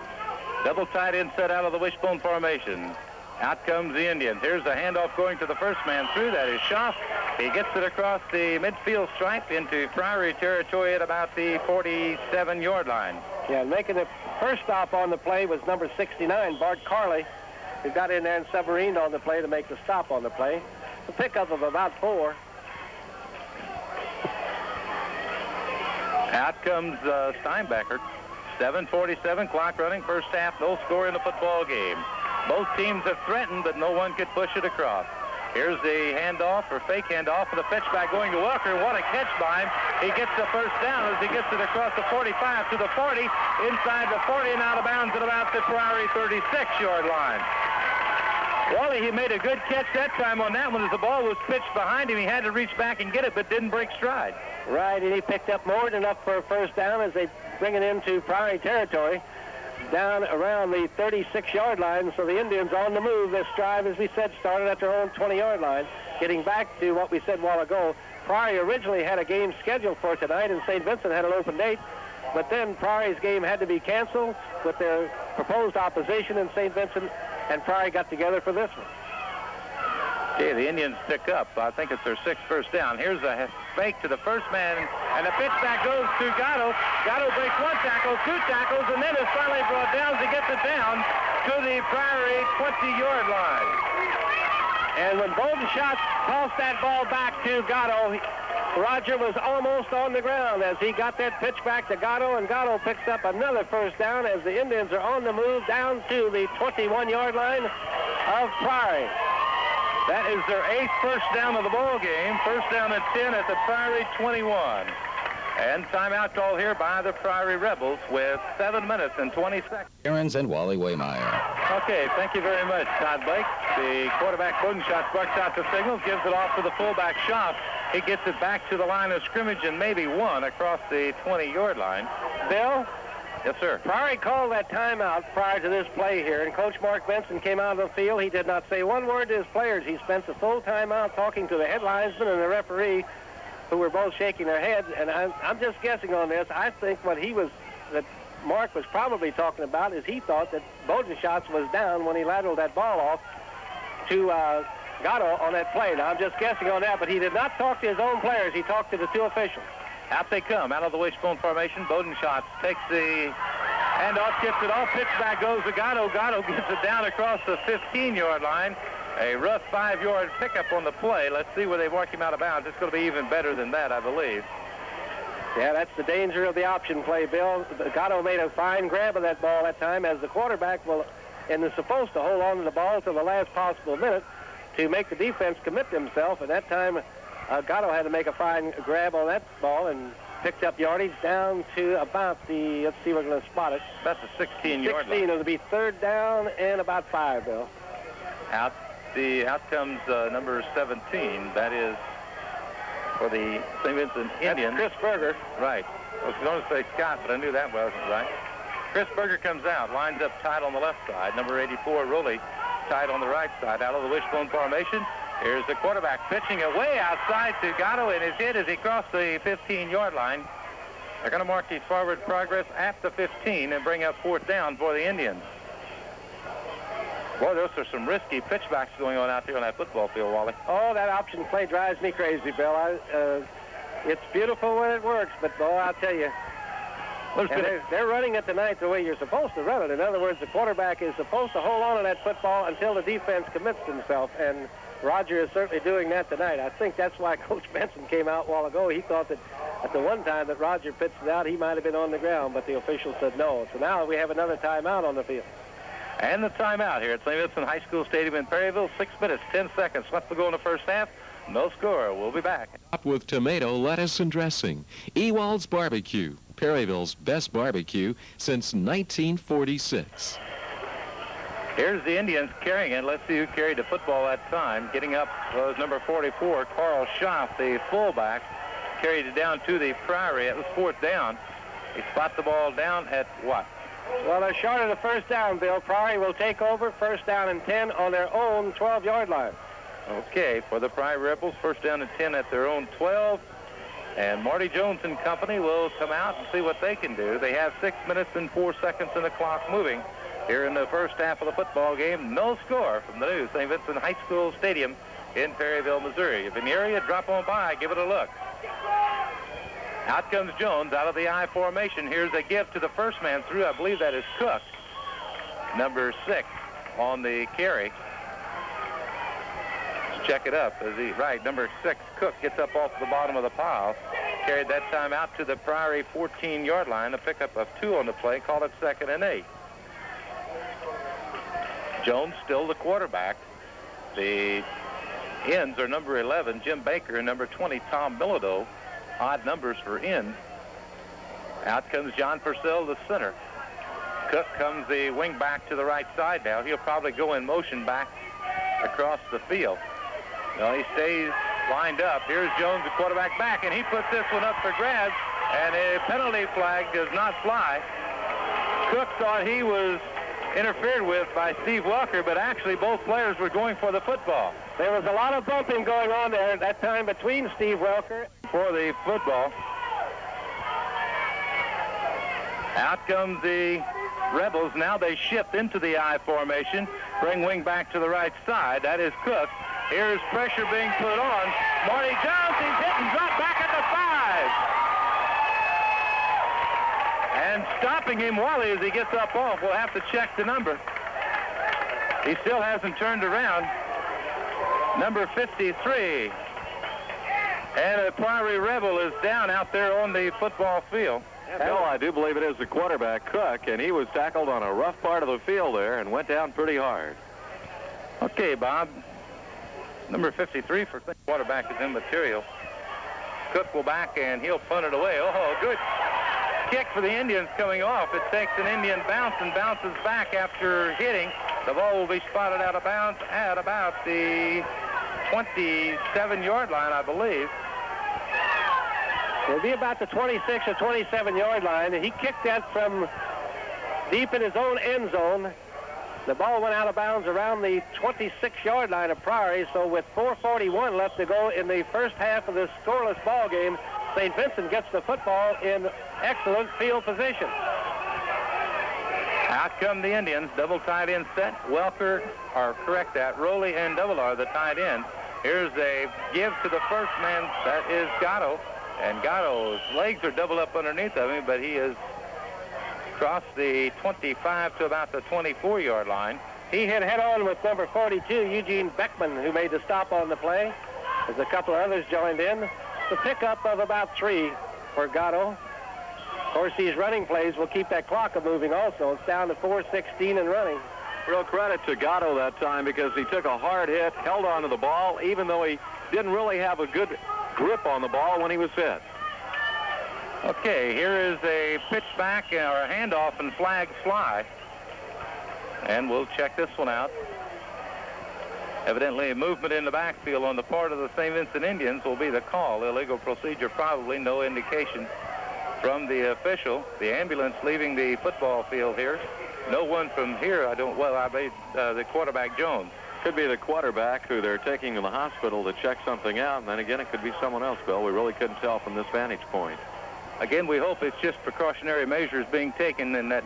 Double tight end set out of the wishbone formation. Out comes the Indians. Here's a handoff going to the first man through. That is Schauf. He gets it across the midfield stripe into Priory territory at about the 47-yard line. Yeah, making the first stop on the play was number 69, Bart Carley, who got in there and submarined on the play to make the stop on the play. A pickup of about 4. Out comes Steinbecker. 7:47 clock running, first half, no score in the football game. Both teams have threatened, but no one could push it across. Here's the handoff, or fake handoff, and the pitch back going to Walker. What a catch by him. He gets the first down as he gets it across the 45 to the 40, inside the 40 and out of bounds at about the Priory 36-yard line. Wally, he made a good catch that time on that one as the ball was pitched behind him. He had to reach back and get it, but didn't break stride. Right, and he picked up more than enough for a first down as they bring it into Priory territory, down around the 36-yard line. So the Indians on the move. This drive, as we said, started at their own 20-yard line. Getting back to what we said a while ago, Priory originally had a game scheduled for tonight, and St. Vincent had an open date. But then Priory's game had to be canceled with their proposed opposition, and St. Vincent and Priory got together for this one. Okay, the Indians pick up. I think it's their 6th first down. Here's a fake to the first man, and the pitch back goes to Gatto. Gatto breaks 1 tackle, 2 tackles, and then is finally brought down as he gets it down to the Priory 20-yard line. And when Bowden Schatz tossed that ball back to Gatto, Roger was almost on the ground as he got that pitch back to Gatto, and Gatto picks up another first down as the Indians are on the move down to the 21-yard line of Priory. That is their 8th first down of the ball game. First down at 10 at the Priory 21. And timeout call here by the Priory Rebels with 7 minutes and 20 seconds. Aaron's and Wally Waymeyer. Okay, thank you very much, Todd Blake. The quarterback Bowden Schatz barks out the signals, gives it off to the fullback Schauf. He gets it back to the line of scrimmage and maybe 1 across the 20-yard line. Bill? Yes, sir. Priory called that timeout prior to this play here, and Coach Mark Vincent came out of the field. He did not say one word to his players. He spent the full timeout talking to the head linesman and the referee, who were both shaking their heads. And I'm just guessing on this. I think that Mark was probably talking about is he thought that Bowden Schatz was down when he lateraled that ball off to Gatto on that play. Now, I'm just guessing on that, but he did not talk to his own players. He talked to the 2 officials. Out they come, out of the wishbone formation. Bowden Schatz takes the handoff, gets it off. Pitch back goes to Gatto. Gatto gets it down across the 15-yard line. A rough 5-yard pickup on the play. Let's see where they mark him out of bounds. It's going to be even better than that, I believe. Yeah, that's the danger of the option play, Bill. Gatto made a fine grab of that ball that time as the quarterback is supposed to hold on to the ball till the last possible minute to make the defense commit themselves. And that time, Gatto had to make a fine grab on that ball and picked up yardage down to about the, let's see, we're going to spot it. About the 16-yard line. 16, it'll be 3rd down and about 5, Bill. Out comes number 17. That is for the St. Vincent Indians. That's Chris Berger. Right. I was going to say Scott, but I knew that wasn't right. Chris Berger comes out, lines up tight on the left side. Number 84, Rowley, tight on the right side, out of the wishbone formation. Here's the quarterback pitching it way outside to Gatto, and his hit as he crossed the 15-yard line. They're going to mark his forward progress at the 15 and bring up 4th down for the Indians. Boy, those are some risky pitchbacks going on out there on that football field, Wally. Oh, that option play drives me crazy, Bill. It's beautiful when it works, but boy, I'll tell you, they're running it tonight the way you're supposed to run it. In other words, the quarterback is supposed to hold on to that football until the defense commits himself, and Roger is certainly doing that tonight. I think that's why Coach Benson came out a while ago. He thought that at the one time that Roger pitched it out, he might have been on the ground, but the official said no. So now we have another timeout on the field. And the timeout here at St. Vincent High School Stadium in Perryville. 6 minutes, 10 seconds left to go in the first half. No score. We'll be back. Up with tomato, lettuce, and dressing. Ewald's Barbecue, Perryville's best barbecue since 1946. Here's the Indians carrying it. Let's see who carried the football that time. Getting up was number 44, Carl Schaff, the fullback. Carried it down to the Priory. It was 4th down. He spot the ball down at what? Well, they're short of the first down, Bill. Priory will take over, 1st down and 10 on their own 12-yard line. Okay, for the Priory Rebels, 1st down and 10 at their own 12. And Marty Jones and company will come out and see what they can do. They have 6 minutes and 4 seconds and the clock moving here in the first half of the football game. No score from the new St. Vincent High School Stadium in Perryville, Missouri. If in the area, drop on by, give it a look. Out comes Jones out of the I formation. Here's a give to the first man through. I believe that is Cook, number 6 on the carry. Let's check it up. Right, number 6, Cook gets up off the bottom of the pile. Carried that time out to the Priory 14-yard line. A pickup of 2 on the play. Called it 2nd and 8. Jones still the quarterback. The ends are number 11, Jim Baker, and number 20, Tom Bilodeau. Odd numbers for in. Out comes John Purcell, the center. Cook comes the wing back to the right side now. He'll probably go in motion back across the field. Well, he stays lined up. Here's Jones, the quarterback, back, and he puts this one up for grabs, and a penalty flag does not fly. Cook thought he was interfered with by Steve Welker, but actually both players were going for the football. There was a lot of bumping going on there at that time between Steve Welker for the football. Out comes the Rebels. Now they shift into the I formation, bring wing back to the right side. That is Cook. Here's pressure being put on. Marty Jones, he's hit and dropped back at the 5. And stopping him, Wally, as he gets up off, we'll have to check the number. He still hasn't turned around. Number 53. And a Priory Rebel is down out there on the football field. No, I do believe it is the quarterback, Cook, and he was tackled on a rough part of the field there and went down pretty hard. Okay, Bob. Number 53 for quarterback is immaterial. Cook will back, and he'll punt it away. Oh, good kick for the Indians coming off. It takes an Indian bounce and bounces back after hitting. The ball will be spotted out of bounds at about the 27-yard line, I believe. It'll be about the 26 or 27-yard line, and he kicked that from deep in his own end zone. The ball went out of bounds around the 26-yard line of Priory, so with 4:41 left to go in the first half of this scoreless ball game, St. Vincent gets the football in excellent field position. Out come the Indians, double tight end set. Welker, or correct that, Rowley and Double R, the tight end. Here's a give to the first man, that is Gatto. And Gatto's legs are doubled up underneath of him, but he has crossed the 25 to about the 24-yard line. He hit head-on with number 42, Eugene Beckman, who made the stop on the play, as a couple of others joined in. The pickup of about 3 for Gatto. Of course, these running plays will keep that clock moving also. It's down to 4:16 and running. Real credit to Gatto that time because he took a hard hit, held on to the ball, even though he didn't really have a good grip on the ball when he was hit. Okay, here is a pitch back or a handoff and flags fly. And we'll check this one out. Evidently, a movement in the backfield on the part of the St. Vincent Indians will be the call. Illegal procedure, probably no indication from the official. The ambulance leaving the football field here. No one from here, the quarterback Jones. Could be the quarterback who they're taking to the hospital to check something out, and then again it could be someone else, Bill. We really couldn't tell from this vantage point. Again, we hope it's just precautionary measures being taken and that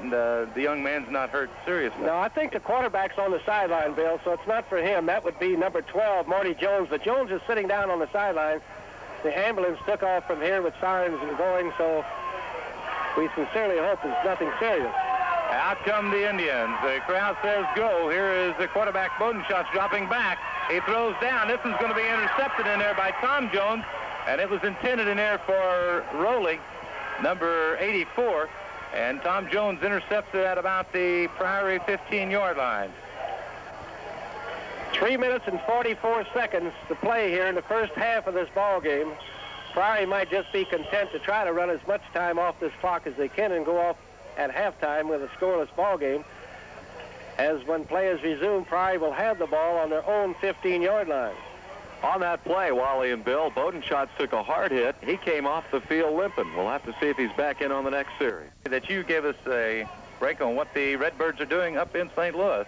the young man's not hurt seriously. No, I think the quarterback's on the sideline, Bill, so it's not for him. That would be number 12, Marty Jones. But Jones is sitting down on the sideline. the ambulance took off from here with sirens going, so we sincerely hope it's nothing serious. Out come the Indians. The crowd says go. Here is the quarterback, Bodenschatz, dropping back. He throws down. This is going to be intercepted in there by Tom Jones, and it was intended in there for Rowley, number 84, and Tom Jones intercepted at about the Priory 15-yard line. 3 minutes and 44 seconds to play here in the first half of this ball game. Priory might just be content to try to run as much time off this clock as they can and go off at halftime with a scoreless ball game. As when players resume, Priory will have the ball on their own 15-yard line. On that play, Wally and Bill, Bodenschatz took a hard hit. He came off the field limping. We'll have to see if he's back in on the next series. That you gave us a break on what the Redbirds are doing up in St. Louis.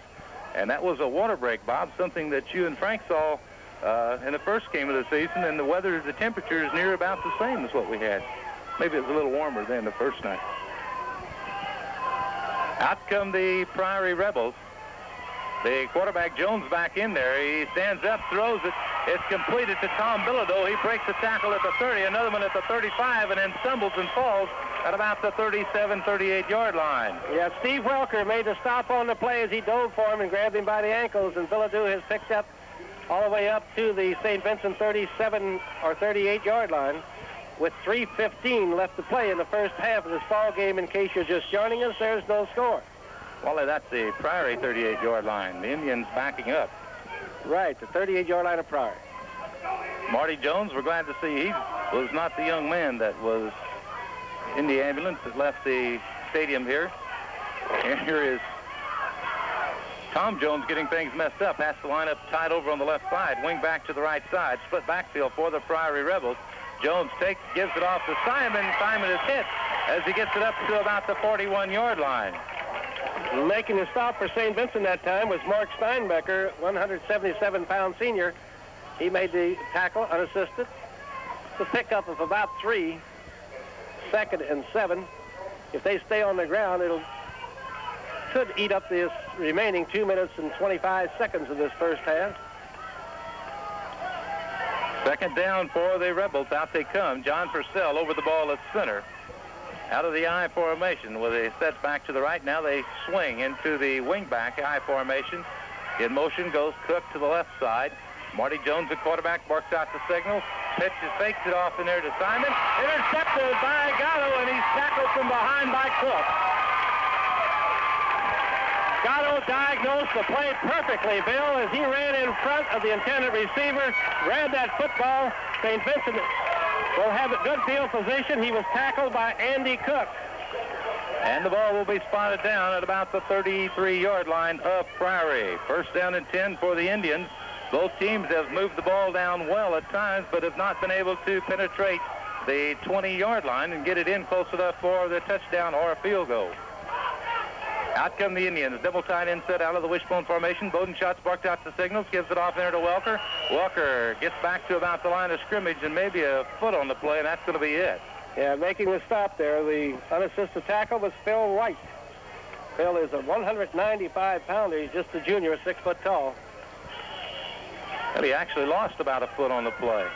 And that was a water break, Bob, something that you and Frank saw in the first game of the season. And the weather, the temperature is near about the same as what we had. Maybe it was a little warmer than the first night. Out come the Priory Rebels. The quarterback, Jones, back in there. He stands up, throws it. It's completed to Tom Bilodeau. He breaks the tackle at the 30, another one at the 35, and then stumbles and falls at about the 37, 38-yard line. Yeah, Steve Welker made the stop on the play as he dove for him and grabbed him by the ankles, and Bilodeau has picked up all the way up to the St. Vincent 37 or 38-yard line with 3:15 left to play in the first half of this ball game. In case you're just joining us, there's no score. Well, that's the Priory 38-yard line. The Indians backing up. Right, the 38-yard line of Priory. Marty Jones, we're glad to see he was not the young man that was in the ambulance that left the stadium here. And here is Tom Jones getting things messed up. Has to line up tight over on the left side. Wing back to the right side. Split backfield for the Priory Rebels. Jones gives it off to Simon. Simon is hit as he gets it up to about the 41-yard line. Making the stop for St. Vincent that time was Mark Steinbecker, 177-pound senior. He made the tackle unassisted. It's a pickup of about 3, 2nd and 7. If they stay on the ground, could eat up this remaining 2 minutes and 25 seconds of this first half. Second down for the Rebels. Out they come. John Purcell over the ball at center. Out of the I formation with a set back to the right. Now they swing into the wingback I formation. In motion goes Cook to the left side. Marty Jones, the quarterback, barks out the signal. Pitches, fakes it off in there to Simon. Intercepted by Gatto, and he's tackled from behind by Cook. Gatto diagnosed the play perfectly, Bill, as he ran in front of the intended receiver, grabbed that football. St. Vincent will have a good field position. He was tackled by Andy Cook. And the ball will be spotted down at about the 33-yard line of Priory. First down and 10 for the Indians. Both teams have moved the ball down well at times, but have not been able to penetrate the 20-yard line and get it in close enough for the touchdown or a field goal. Out come the Indians. Double tight inset out of the wishbone formation. Bodenschatz barked out the signals, gives it off there to Welker. Welker gets back to about the line of scrimmage and maybe a foot on the play, and that's going to be it. Yeah, making the stop there, the unassisted tackle was Phil White. Phil is a 195-pounder. He's just a junior, 6 foot tall. Well, he actually lost about a foot on the play.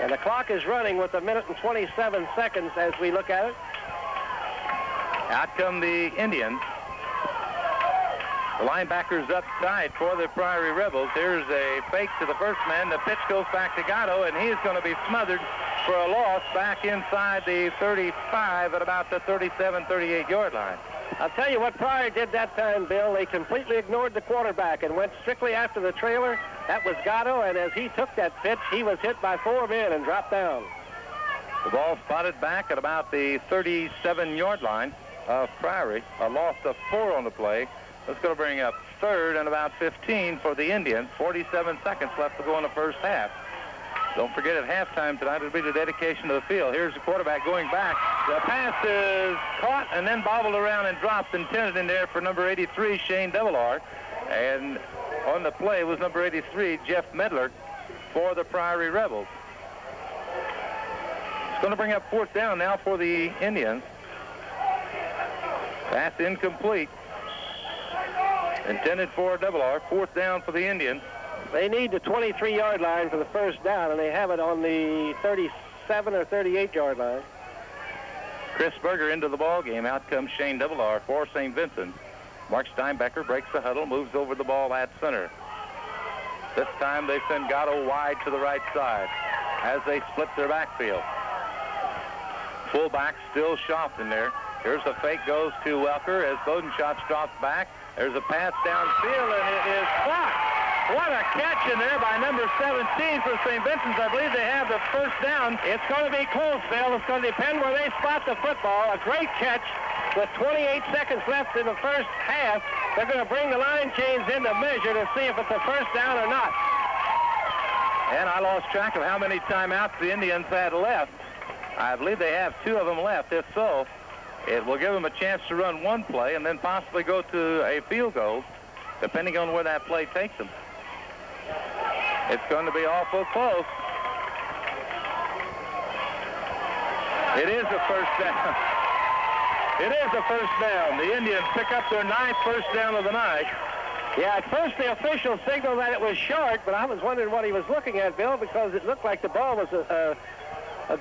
And the clock is running with 1 minute and 27 seconds as we look at it. Out come the Indians. The linebackers up tight for the Priory Rebels. Here's a fake to the first man. The pitch goes back to Gatto, and he's going to be smothered for a loss back inside the 35 at about the 37, 38-yard line. I'll tell you what Priory did that time, Bill. They completely ignored the quarterback and went strictly after the trailer. That was Gatto, and as he took that pitch, he was hit by 4 men and dropped down. The ball spotted back at about the 37-yard line of Priory. A loss of 4 on the play. That's going to bring up 3rd and about 15 for the Indians. 47 seconds left to go in the first half. Don't forget at halftime tonight it'll be the dedication of the field. Here's the quarterback going back. The pass is caught and then bobbled around and dropped, intended in there for number 83, Shane Devilar. And on the play was number 83, Jeff Medler, for the Priory Rebels. It's going to bring up 4th down now for the Indians. Pass incomplete. Intended for Devilar. 4th down for the Indians. They need the 23-yard line for the first down, and they have it on the 37 or 38-yard line. Chris Berger into the ball game. Out comes Shane Double-R for St. Vincent. Mark Steinbecker breaks the huddle, moves over the ball at center. This time they send Gatto wide to the right side as they split their backfield. Fullback still Schaft in there. Here's a fake, goes to Welker as Bodenschatz drops back. There's a pass downfield, and it is blocked. What a catch in there by number 17 for St. Vincent's. I believe they have the first down. It's going to be close, Bill. It's going to depend where they spot the football. A great catch with 28 seconds left in the first half. They're going to bring the line chains into measure to see if it's a first down or not. And I lost track of how many timeouts the Indians had left. I believe they have 2 of them left. If so, it will give them a chance to run one play and then possibly go to a field goal, depending on where that play takes them. It's going to be awful close. It is a first down. It is a first down. The Indians pick up their 9th first down of the night. Yeah, at first the official signaled that it was short, but I was wondering what he was looking at, Bill, because it looked like the ball was a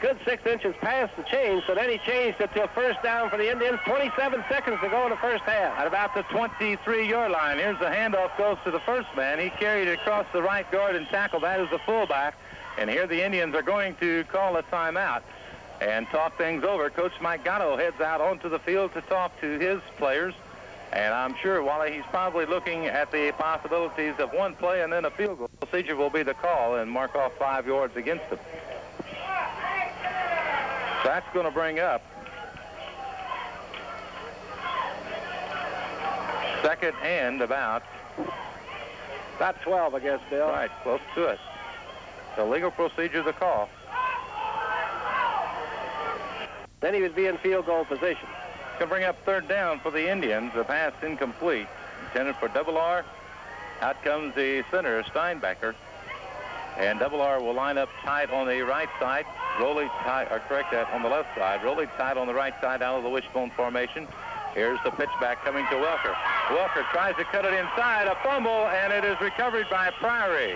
good 6 inches past the chain, so then he changed it to a first down for the Indians. 27 seconds to go in the first half. At about the 23-yard line, here's the handoff, goes to the first man. He carried it across the right guard and tackled. That is the fullback. And here the Indians are going to call a timeout and talk things over. Coach Mike Gatto heads out onto the field to talk to his players. And I'm sure, Wally, he's probably looking at the possibilities of one play and then a field goal. Procedure will be the call and mark off 5 yards against them. That's going to bring up second and about 12, I guess, Bill. Right, close to it. The legal procedure, the call. Then he would be in field goal position. Going to bring up third down for the Indians. The pass incomplete. Intended for Double-R. Out comes the center, Steinbecker. And Double-R will line up tight on the right side. Rolly tight, or correct that, on the left side. Rolly tight on the right side out of the wishbone formation. Here's the pitch back coming to Welker. Welker tries to cut it inside. A fumble, and it is recovered by Priory.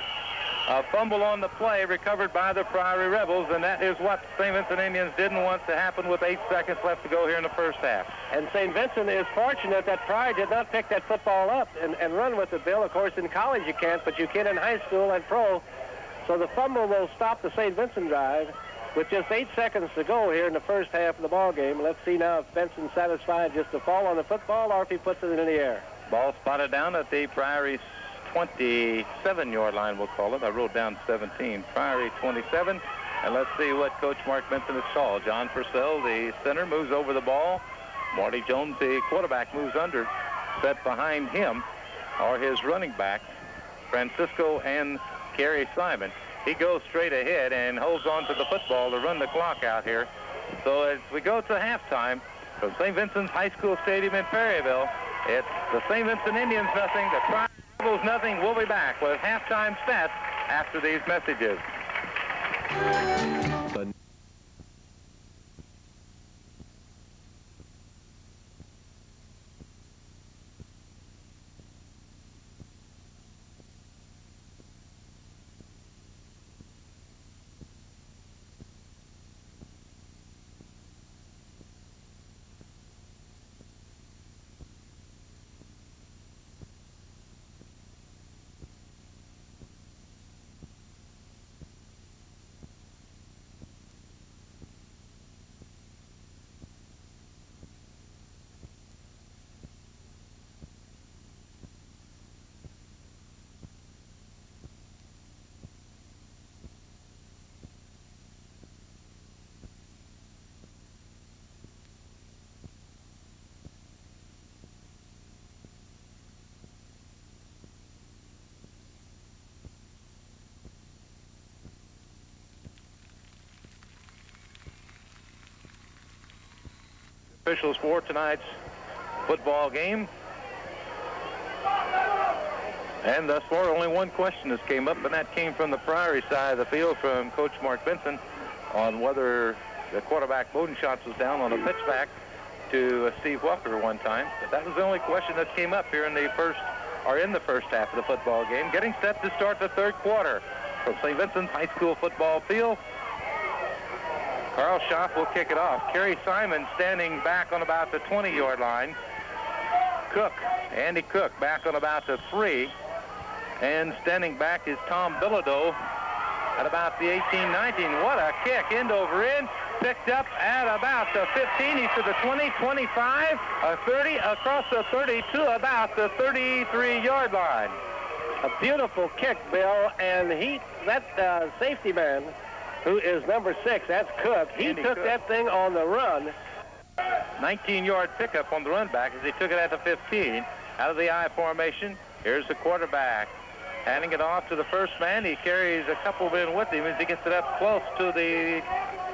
A fumble on the play recovered by the Priory Rebels, and that is what St. Vincent Indians didn't want to happen with 8 seconds left to go here in the first half. And St. Vincent is fortunate that Priory did not pick that football up and run with it, Bill. Of course, in college you can't, but you can in high school and pro. So the fumble will stop the St. Vincent drive with just 8 seconds to go here in the first half of the ball game. Let's see now if Vincent's satisfied just to fall on the football or if he puts it in the air. Ball spotted down at the Priory 27-yard line, we'll call it. I wrote down 17. Priory 27. And let's see what Coach Mark Vincent has called. John Purcell, the center, moves over the ball. Marty Jones, the quarterback, moves under. Set behind him are his running backs, Francisco and Kerry Simon. He goes straight ahead and holds on to the football to run the clock out here. So as we go to halftime from St. Vincent's High School Stadium in Perryville, it's the St. Vincent Indians nothing, the Priory Rebels nothing. We'll be back with halftime stats after these messages. Officials for tonight's football game. And thus far, only one question has came up, and that came from the Priory side of the field from Coach Mark Vincent on whether the quarterback Bodenschatz was down on a pitchback to Steve Welker one time. But that was the only question that came up here in the first are in the first half of the football game, getting set to start the third quarter. From St. Vincent's High School football field, Carl Schaff will kick it off. Kerry Simon standing back on about the 20-yard line. Andy Cook back on about the 3. And standing back is Tom Bilodeau at about the 18-19. What a kick, end over end. Picked up at about the 15. He's to the 20, 25, 30, across the 30 to about the 33-yard line. A beautiful kick, Bill, and that safety man, who is number 6, that's Cook. He took that thing on the run. 19-yard pickup on the run back as he took it at the 15. Out of the I formation, here's the quarterback. Handing it off to the first man. He carries a couple men with him as he gets it up close to the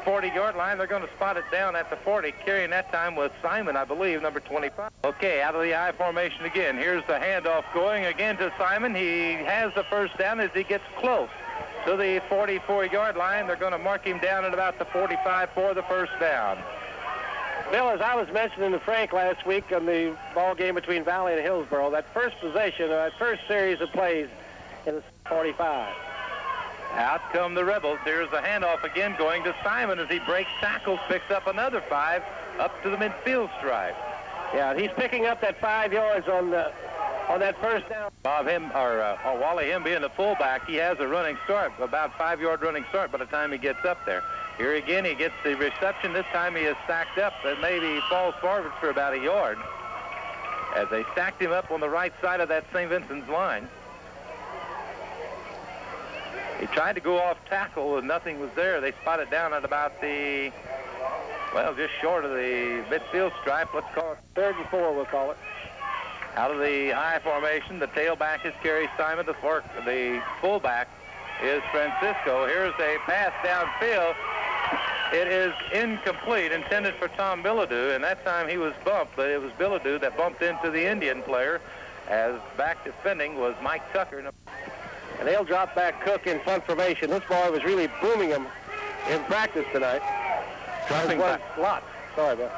40-yard line. They're going to spot it down at the 40. Carrying that time was Simon, I believe, number 25. Okay, out of the I formation again. Here's the handoff going again to Simon. He has the first down as he gets close to the 44-yard line. They're going to mark him down at about the 45 for the first down. Bill, as I was mentioning to Frank last week on the ball game between Valley and Hillsboro, that first possession, that first series of plays in the 45. Out come the Rebels. There's the handoff again going to Simon as he breaks tackles, picks up another 5 up to the midfield stripe. Yeah, he's picking up that 5 yards on that first down. Wally, him being the fullback, he has a running start, about 5-yard running start by the time he gets up there. Here again, he gets the reception. This time he is stacked up and maybe falls forward for about a yard as they stacked him up on the right side of that St. Vincent's line. He tried to go off tackle and nothing was there. They spotted down at about the, just short of the midfield stripe. Let's call it 3rd and 4, we'll call it. Out of the I formation, the tailback is Kerry Simon. The fullback is Francisco. Here's a pass downfield. It is incomplete, intended for Tom Bilodeau, and that time he was bumped, but it was Bilodeau that bumped into the Indian player, as back defending was Mike Tucker. And they'll drop back Cook in front formation. This boy was really booming him in practice tonight. Dropping back. Slot. Sorry, Bill.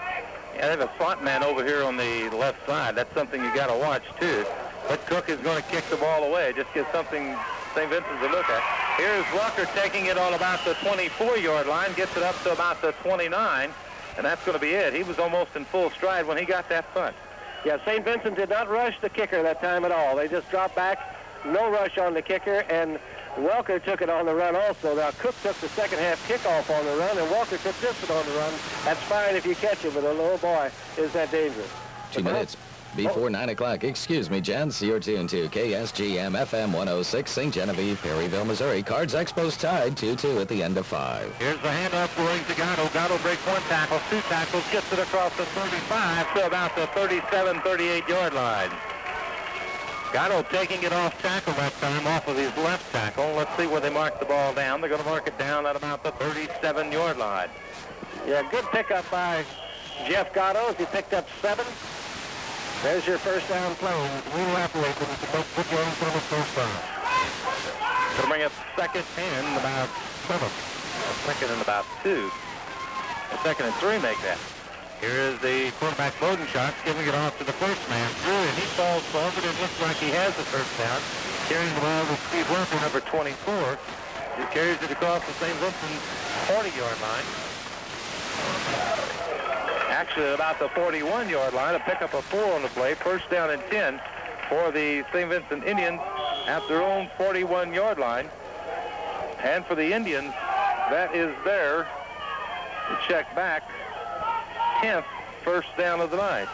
Yeah, they have a slot man over here on the left side. That's something you got to watch, too. But Cook is going to kick the ball away. Just get something St. Vincent to look at. Here's Walker taking it on about the 24-yard line, gets it up to about the 29, and that's going to be it. He was almost in full stride when he got that punt. Yeah, St. Vincent did not rush the kicker that time at all. They just dropped back, no rush on the kicker, and Welker took it on the run also. Now, Cook took the second half kickoff on the run, and Walker took this one on the run. That's fine if you catch him, but a little boy is that dangerous. 2 minutes before 9 o'clock. Excuse me, gents. You're tuned to KSGM FM 106, St. Genevieve, Perryville, Missouri. Cards Expos tied 2-2 at the end of 5. Here's the handoff going to Gatto. Gatto breaks 1 tackle, 2 tackles, gets it across the 35 to about the 37, 38-yard line. Gatto taking it off tackle that time, off of his left tackle. Let's see where they mark the ball down. They're going to mark it down at about the 37-yard line. Yeah, good pickup by Jeff Gatto. He picked up 7. There's your first down play. We'll have to wait for the game for the first down. Going to bring up second and about 7. Second and about 2. Second and 3 make that. Here is the quarterback loading shots, giving it off to the first man through, and he falls forward and looks like he has the first down. Carrying the ball with Steve Worker, number 24. He carries it across the St. Vincent 40-yard line. Actually, about the 41-yard line, a pickup of 4 on the play. First down and 10 for the St. Vincent Indians at their own 41-yard line. And for the Indians, that is their, to check back, 10th first down of the night.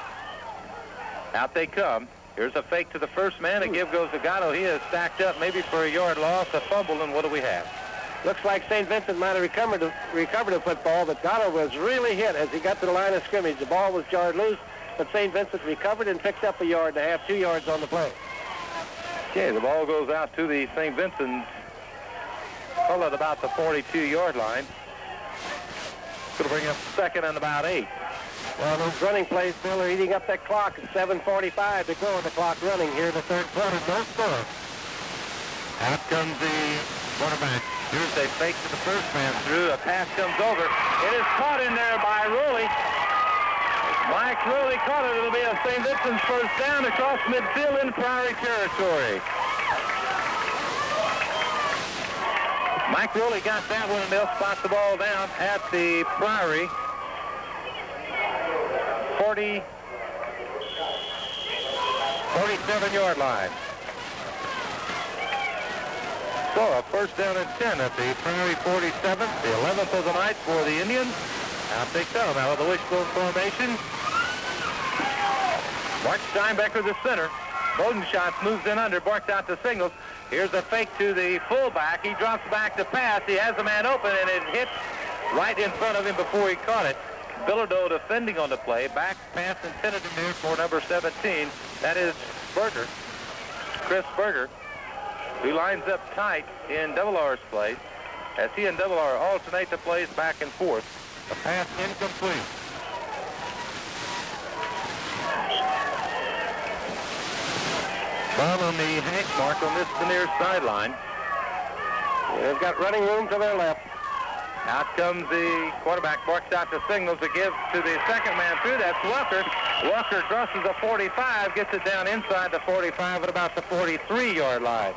Out they come. Here's a fake to the first man. A give goes to Gatto. He is stacked up maybe for a yard loss, a fumble, and what do we have? Looks like St. Vincent might have recovered the football, but Gatto was really hit as he got to the line of scrimmage. The ball was jarred loose, but St. Vincent recovered and picked up a yard and a half, 2 yards on the play. Okay, the ball goes out to the St. Vincent, well, at about the 42-yard line. Going to bring up second and about 8. Well, those running plays, Bill, are eating up that clock. It's 7:45 to go, and the clock running here in the third quarter. No score. Out comes the quarterback. Here's a fake to the first man through. A pass comes over. It is caught in there by Rowley. Mike Rowley caught it. It'll be a St. Vincent's first down across midfield in Priory territory. Mike Rowley got that one, and they'll spot the ball down at the Priory 47-yard line. So a first down and 10 at the Priory 47th, the 11th of the night for the Indians. Out they come out of the wishbone formation. Mark Steinbecker, the center. Bodenschatz moves in under, barks out the signals. Here's a fake to the fullback. He drops back to pass. He has a man open, and it hits right in front of him before he caught it. Bilodeau defending on the play. Back pass intended in there for number 17. That is Berger, Chris Berger, who lines up tight in Double R's place as he and Double R alternate the plays back and forth. The pass incomplete. Ball on the hash mark on this near sideline. They've got running room to their left. Out comes the quarterback, barks out the signals to give to the second man through. That's Walker. Walker crosses the 45, gets it down inside the 45 at about the 43-yard line.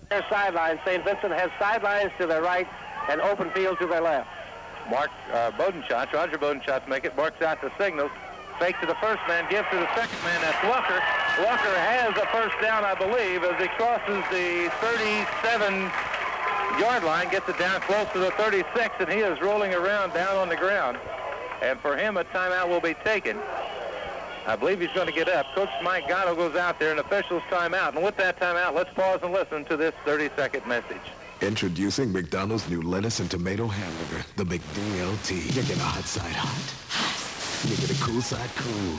Their sidelines. St. Vincent has sidelines to their right and open field to their left. Mark Bodenschatz, Roger Bodenschatz make it, barks out the signals. Fake to the first man, give to the second man. That's Walker. Walker has a first down, I believe, as he crosses the 37-yard line, gets it down close to the 36, and he is rolling around down on the ground. And for him, a timeout will be taken. I believe he's going to get up. Coach Mike Gatto goes out there, and officials timeout. And with that timeout, let's pause and listen to this 30-second message. Introducing McDonald's new lettuce and tomato hamburger, the McDLT. You get a hot side hot. You get a cool side cool.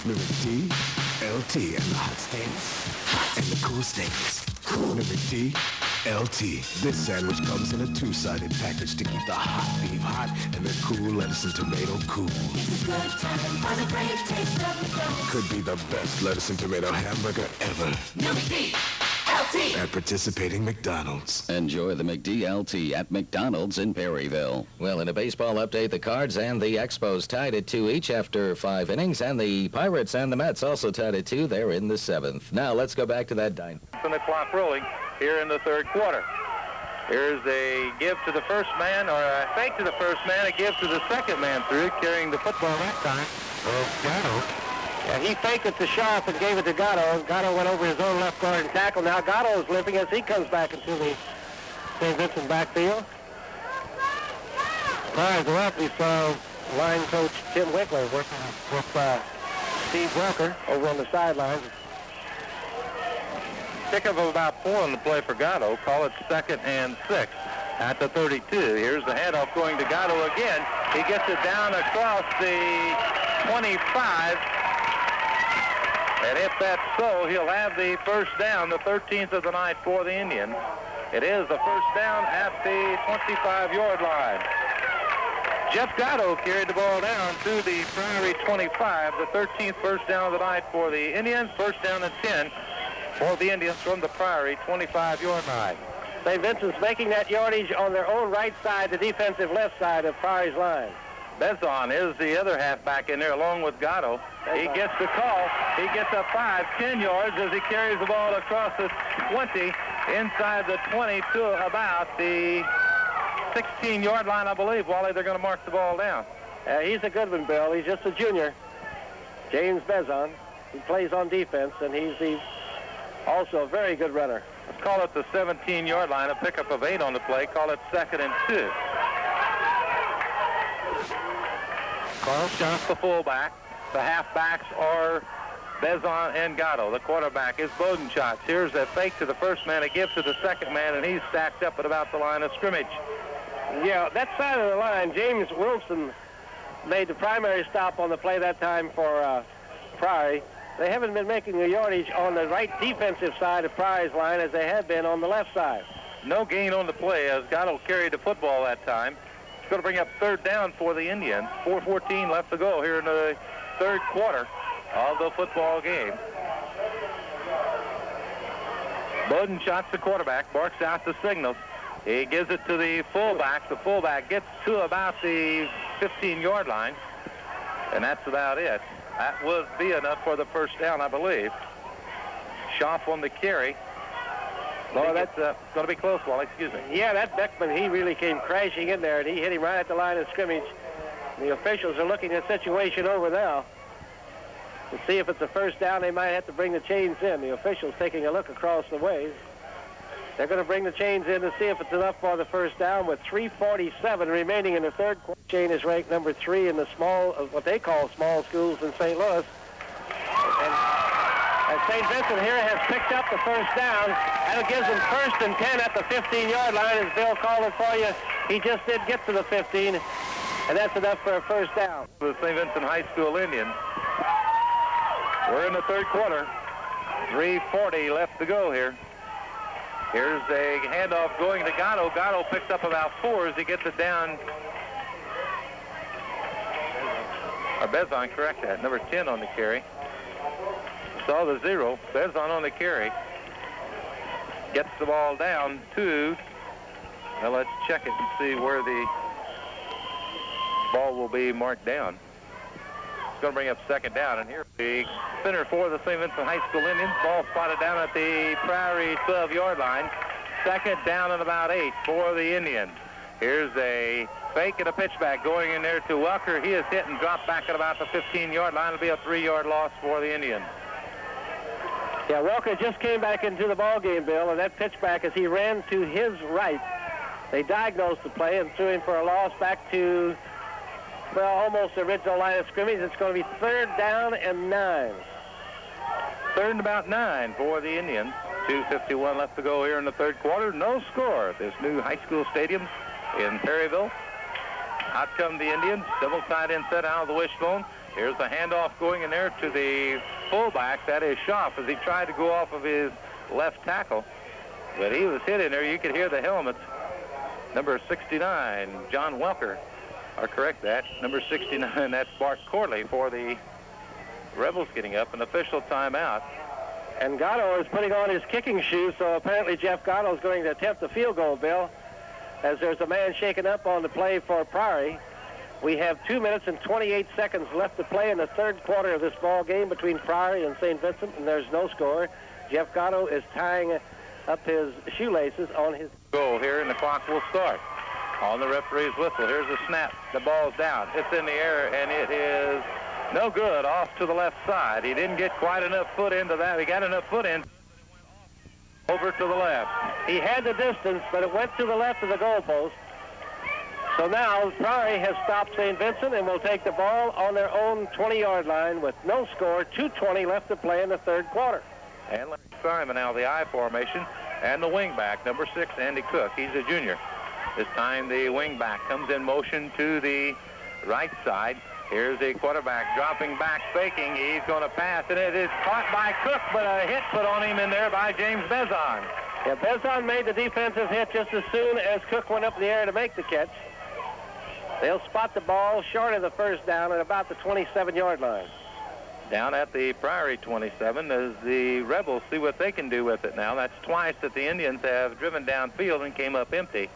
The McDLT and the hot steaks and the cool steaks. The McDLT. This sandwich comes in a two-sided package to keep the hot beef hot and the cool lettuce and tomato cool. It's a good time for the brave taste of McDonald's. Could be the best lettuce and tomato hamburger ever. New McDLT. At participating McDonald's. Enjoy the McDLT at McDonald's in Perryville. Well, in a baseball update, the Cards and the Expos tied at 2 each after 5 innings, and the Pirates and the Mets also tied at 2. They're in the 7th. Now, let's go back to that dine. And the clock rolling here in the third quarter. Here's a give to the first man, or a fake to the first man, a give to the second man through, carrying the football that time. Gatto. Yeah, he faked it to Sharp and gave it to Gatto. Gatto went over his own left guard and tackle. Now Gatto's limping as he comes back into the St. Vincent backfield. Prior to that, we saw line coach Tim Wickler working with Steve Walker over on the sidelines. Pickup of about 4 on the play for Gatto. Call it 2nd and 6 at the 32. Here's the handoff going to Gatto again. He gets it down across the 25. And if that's so, he'll have the first down, the 13th of the night for the Indians. It is the first down at the 25-yard line. Jeff Gatto carried the ball down to the Priory 25, the 13th first down of the night for the Indians. First down and 10 for the Indians from the Priory 25-yard line. St. Vincent's making that yardage on their own right side, the defensive left side of Priory's line. Bezon is the other halfback in there along with Gatto. He gets the call. He gets up 5-10 yards as he carries the ball across the 20, inside the 20 to about the 16-yard line, I believe. Wally, they're going to mark the ball down. He's a good one, Bill. He's just a junior. James Bezon. He plays on defense, and he's also a very good runner. Let's call it the 17-yard line, a pickup of 8 on the play. Call it 2nd and 2. Carl Schaaf, the fullback. The halfbacks are Bezon and Gatto. The quarterback is Bodenschatz. Here's a fake to the first man, a give to the second man, and he's stacked up at about the line of scrimmage. Yeah, that side of the line, James Wilson made the primary stop on the play that time for Priory. They haven't been making the yardage on the right defensive side of Priory's line as they had been on the left side. No gain on the play as Gatto carried the football that time. It's going to bring up third down for the Indians. 4:14 left to go here in the third quarter of the football game. Bodenschatz, the quarterback, barks out the signals. He gives it to the fullback. The fullback gets to about the 15-yard line. And that's about it. That would be enough for the first down, I believe. Schaff on the carry. Oh, that's going to be close, Wally. Excuse me. Yeah, that Beckman, he really came crashing in there, and he hit him right at the line of scrimmage. The officials are looking at the situation over now to see if it's a first down. They might have to bring the chains in. The officials taking a look across the ways. They're going to bring the chains in to see if it's enough for the first down with 3:47 remaining in the third quarter. Chain is ranked number 3 in the small, what they call small schools in St. Louis. And St. Vincent here has picked up the first down. That'll give them 1st and 10 at the 15-yard line, as Bill called it for you. He just did get to the 15, and that's enough for a first down. The St. Vincent High School Indians. We're in the third quarter. 3:40 left to go here. Here's a handoff going to Gatto. Gatto picks up about 4 as he gets it down. Or Bezon, correct that. Number 10 on the carry. Saw the 0. Bezon on the carry. Gets the ball down to. Now let's check it and see where the ball will be marked down. It's going to bring up second down. And here the center for the St. Vincent High School Indians. Ball spotted down at the Priory 12-yard line. Second down and about 8 for the Indians. Here's a fake and a pitchback going in there to Welker. He is hit and dropped back at about the 15-yard line. It'll be a 3-yard loss for the Indians. Yeah, Welker just came back into the ball game, Bill, and that pitchback as he ran to his right. They diagnosed the play and threw him for a loss back to, well, almost the original line of scrimmage. It's going to be 3rd down and 9. 3rd and about 9 for the Indians. 2:51 left to go here in the third quarter. No score at this new high school stadium in Perryville. Out come the Indians. Double tight end set out of the wishbone. Here's the handoff going in there to the fullback. That is Schaff as he tried to go off of his left tackle. But he was hit in there. You could hear the helmets. Number 69, John Welker. Or correct that. Number 69, that's Bart Corley for the Rebels getting up. An official timeout. And Gatto is putting on his kicking shoes, so apparently Jeff Gatto is going to attempt the field goal, Bill, as there's a man shaken up on the play for Priory. We have 2 minutes and 28 seconds left to play in the third quarter of this ball game between Priory and St. Vincent, and there's no score. Jeff Gatto is tying up his shoelaces on his goal here, and the clock will start. On the referee's whistle, here's a snap. The ball's down. It's in the air, and it is no good, off to the left side. He didn't get quite enough foot into that. He got enough foot in. Over to the left. He had the distance, but it went to the left of the goalpost. So now Priory has stopped St. Vincent and will take the ball on their own 20-yard line with no score. 2:20 left to play in the third quarter. And Larry Simon now the I formation, and the wingback, number 6, Andy Cook. He's a junior. This time the wingback comes in motion to the right side. Here's the quarterback dropping back, faking. He's going to pass, and it is caught by Cook, but a hit put on him in there by James Bezon. Yeah, Bezon made the defensive hit just as soon as Cook went up in the air to make the catch. They'll spot the ball short of the first down at about the 27-yard line. Down at the Priory 27 as the Rebels see what they can do with it now. That's twice that the Indians have driven downfield and came up empty.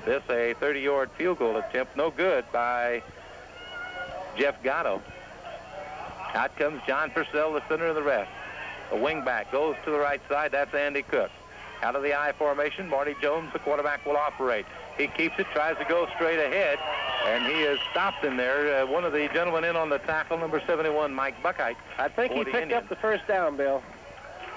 This a 30-yard field goal attempt, no good by Jeff Gatto. Out comes John Purcell, the center of the rest. A wingback goes to the right side. That's Andy Cook. Out of the I formation, Marty Jones, the quarterback, will operate. He keeps it, tries to go straight ahead, and he is stopped in there. One of the gentlemen in on the tackle, number 71, Mike Buckheit. I think he picked up the first down, Bill.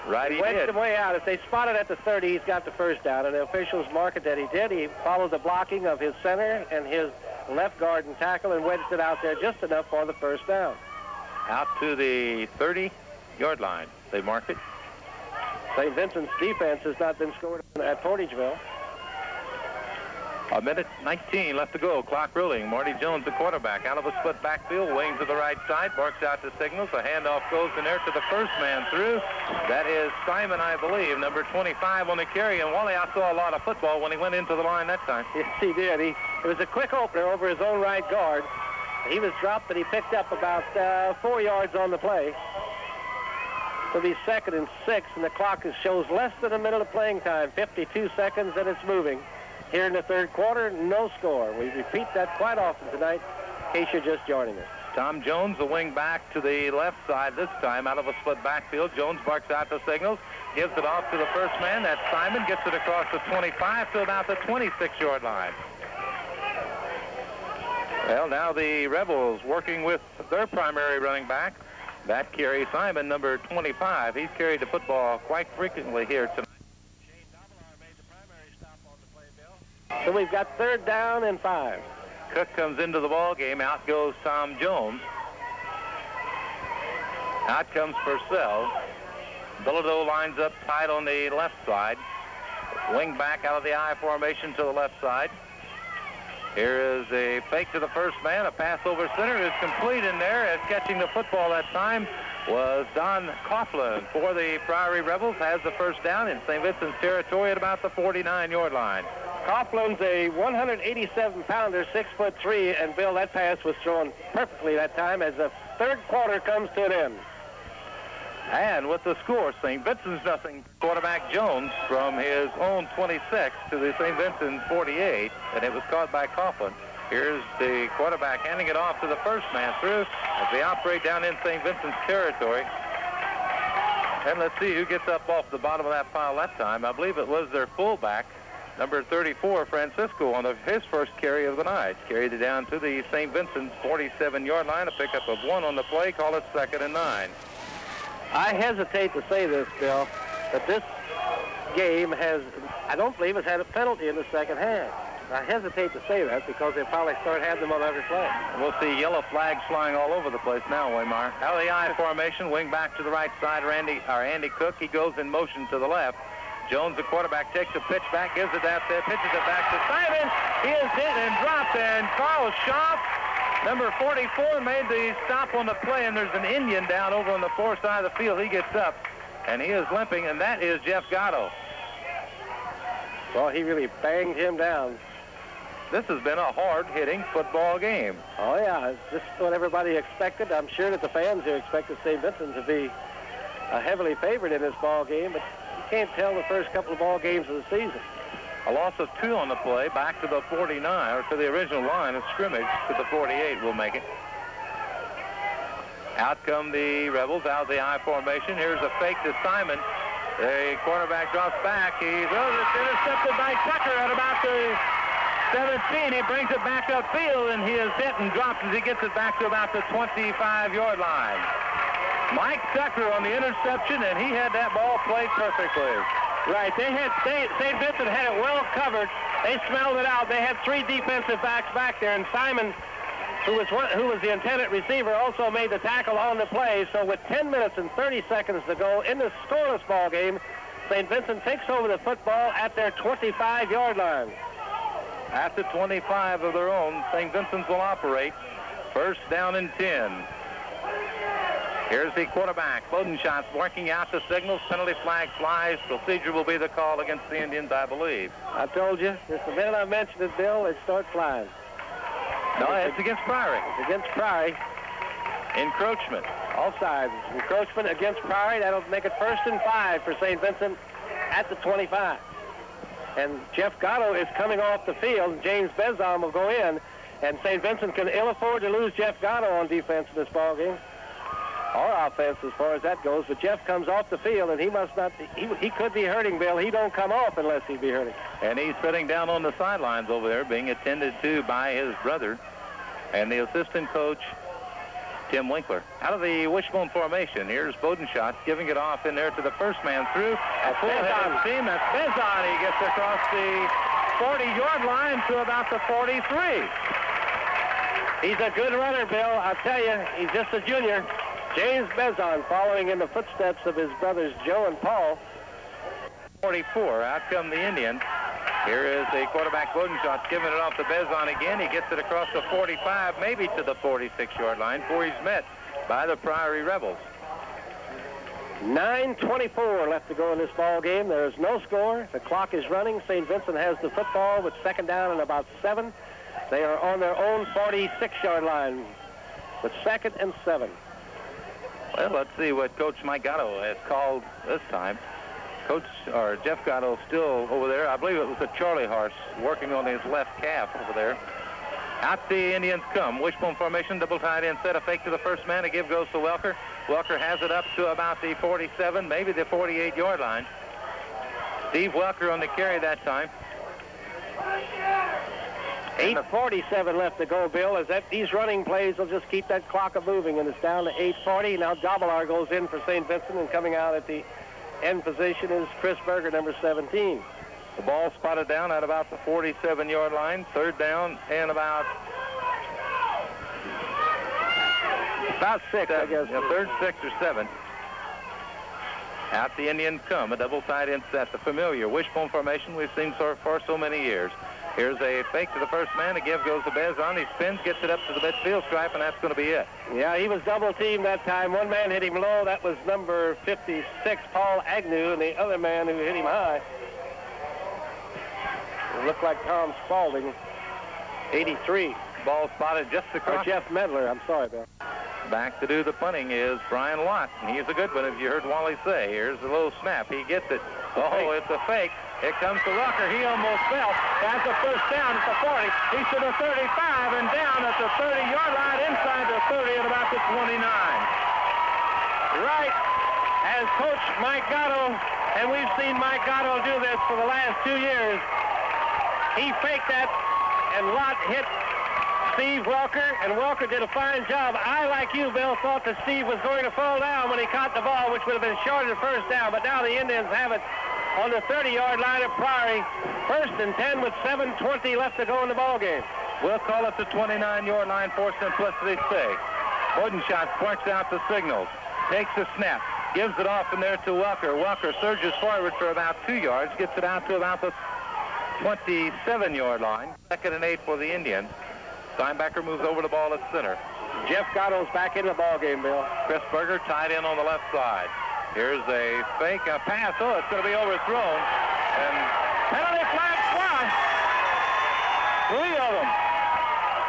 Right, he went did. the way out. If they spot it at the 30, he's got the first down, and the officials mark it that he did. He followed the blocking of his center and his left guard and tackle and wedged it out there just enough for the first down. Out to the 30-yard line. They mark it. St. Vincent's defense has not been scored at Portageville. A minute 19 left to go. Clock rolling. Marty Jones, the quarterback, out of a split backfield, wing to the right side, barks out the signals. A handoff goes in there to the first man through. That is Simon, I believe, number 25 on the carry. And Wally, I saw a lot of football when he went into the line that time. Yes, he did. It was a quick opener over his own right guard. He was dropped, but he picked up about 4 yards on the play. It'll be 2nd and 6, and the clock shows less than a minute of playing time, 52 seconds, and it's moving. Here in the third quarter, no score. We repeat that quite often tonight, in case you're just joining us. Tom Jones, the wing back to the left side this time out of a split backfield. Jones barks out the signals, gives it off to the first man. That's Simon, gets it across the 25 to about the 26-yard line. Well, now the Rebels working with their primary running back. That carry, Simon, number 25. He's carried the football quite frequently here tonight. So we've got 3rd down and 5. Cook comes into the ball game. Out goes Tom Jones. Out comes Purcell. Bilodeau lines up tight on the left side. Wing back out of the I formation to the left side. Here is a fake to the first man. A pass over center is complete in there. As catching the football that time was Don Coughlin for the Priory Rebels. Has the first down in St. Vincent's territory at about the 49-yard line. Coughlin's a 187-pounder, 6'3", and Bill, that pass was thrown perfectly that time as the 3rd quarter comes to an end. And with the score, St. Vincent's nothing. Quarterback Jones from his own 26 to the St. Vincent's 48, and it was caught by Coughlin. Here's the quarterback handing it off to the first man through as they operate down in St. Vincent's territory. And let's see who gets up off the bottom of that pile that time. I believe it was their fullback, number 34, Francisco, on his first carry of the night. Carried it down to the St. Vincent's 47-yard line, a pickup of 1 on the play. Call it 2nd and 9. I hesitate to say this, Bill, but this game has, I don't believe it's had a penalty in the second half. I hesitate to say that because they'll probably start having them on every play. We'll see yellow flags flying all over the place now, Waymar. Out of the I formation, wing back to the right side, Andy Cook. He goes in motion to the left. Jones, the quarterback, takes a pitch back, gives it out there, pitches it back to Simon. He is hit and dropped, and Carl Schaaf, number 44, made the stop on the play, and there's an Indian down over on the far side of the field. He gets up, and he is limping, and that is Jeff Gatto. Well, he really banged him down. This has been a hard-hitting football game. Oh, yeah. This is what everybody expected. I'm sure that the fans here expected St. Vincent to be a heavily favored in this ball game, but you can't tell the first couple of ball games of the season. A loss of 2 on the play, back to the 49, or to the original line of scrimmage, to the 48 will make it. Out come the Rebels, out of the I formation. Here's a fake to Simon. The quarterback drops back. He throws it, intercepted by Tucker at about the 17. He brings it back upfield, and he is hit and drops as he gets it back to about the 25-yard line. Mike Tucker on the interception, and he had that ball played perfectly. Right, St. Vincent had it well covered. They smelled it out. They had 3 defensive backs back there, and Simon, who was the intended receiver, also made the tackle on the play. So with 10 minutes and 30 seconds to go in the scoreless ball game, St. Vincent takes over the football at their 25-yard line. At the 25 of their own, St. Vincent's will operate. First down and 10. Here's the quarterback. Bodenschatz working out the signals. Penalty flag flies. Procedure will be the call against the Indians, I believe. I told you, just the minute I mentioned it, Bill, they start flying. No, it's against Priory. It's against Priory. Encroachment. All sides. Encroachment against Priory. That'll make it 1st and 5 for St. Vincent at the 25. And Jeff Gatto is coming off the field. James Bezon will go in. And St. Vincent can ill afford to lose Jeff Gatto on defense in this ball game. Or offense as far as that goes. But Jeff comes off the field, and he must not, he could be hurting, Bill. He don't come off unless he be hurting. And he's sitting down on the sidelines over there being attended to by his brother and the assistant coach, Tim Winkler. Out of the wishbone formation, here's Bodenschatz giving it off in there to the first man through. A full-headed steam. That's Bezon. He gets across the 40-yard line to about the 43. He's a good runner, Bill. I'll tell you, he's just a junior. James Bezon following in the footsteps of his brothers Joe and Paul. 44, out come the Indians. Here is the quarterback Bodenschatz giving it off to Bezon again. He gets it across the 45, maybe to the 46-yard line, before he's met by the Priory Rebels. 9:24 left to go in this ball game. There is no score. The clock is running. St. Vincent has the football with 2nd down and about 7. They are on their own 46-yard line with 2nd and 7. Well, let's see what Coach Mike Gatto has called this time. Jeff Gatto still over there. I believe it was a Charlie horse working on his left calf over there. Out the Indians come. Wishbone formation, double tight end set. A fake to the first man. A give goes to Welker. Welker has it up to about the 47, maybe the 48-yard line. Steve Welker on the carry that time. 8:47 left to go, Bill. These running plays will just keep that clock moving, and it's down to 8:40. Now Dobblear goes in for St. Vincent, and coming out at the end position is Chris Berger, number 17. The ball spotted down at about the 47-yard line. Third down and about 6, I guess. Yeah, third, 6, or 7. Out the Indians come. A double tight end set. The familiar wishbone formation we've seen for so many years. Here's a fake to the first man. A give goes to Bezon. He spins, gets it up to the midfield stripe, and that's going to be it. Yeah, he was double-teamed that time. One man hit him low. That was number 56, Paul Agnew, and the other man who hit him high, it looked like Tom Spaulding, 83. Ball spotted just across. Or Jeff Medler. I'm sorry, Bill. Back to do the punting is Brian Lott, and he's a good one, as you heard Wally say. Here's a little snap. He gets it. Oh, it's a fake. Here comes the Rucker. He almost fell. That's a first down at the 40. He's to the 35 and down at the 30-yard line, inside the 30 at about the 29. Right as Coach Mike Gatto, and we've seen Mike Gatto do this for the last 2 years, he faked that, and Lott hit Steve Welker, and Welker did a fine job. I, like you, Bill, thought that Steve was going to fall down when he caught the ball, which would have been short of the first down, but now the Indians have it on the 30-yard line at Priory. First and 10 with 7:20 left to go in the ball game. We'll call it the 29-yard line for simplicity's sake. Bodenschatz points out the signals, takes the snap, gives it off in there to Welker. Welker surges forward for about 2 yards, gets it out to about the 27-yard line. 2nd and 8 for the Indians. Steinbacher moves over the ball at center. Jeff Gatto's back in the ball game, Bill. Chris Berger tied in on the left side. Here's a fake, a pass. Oh, it's going to be overthrown. And penalty flag fly. 3 of them.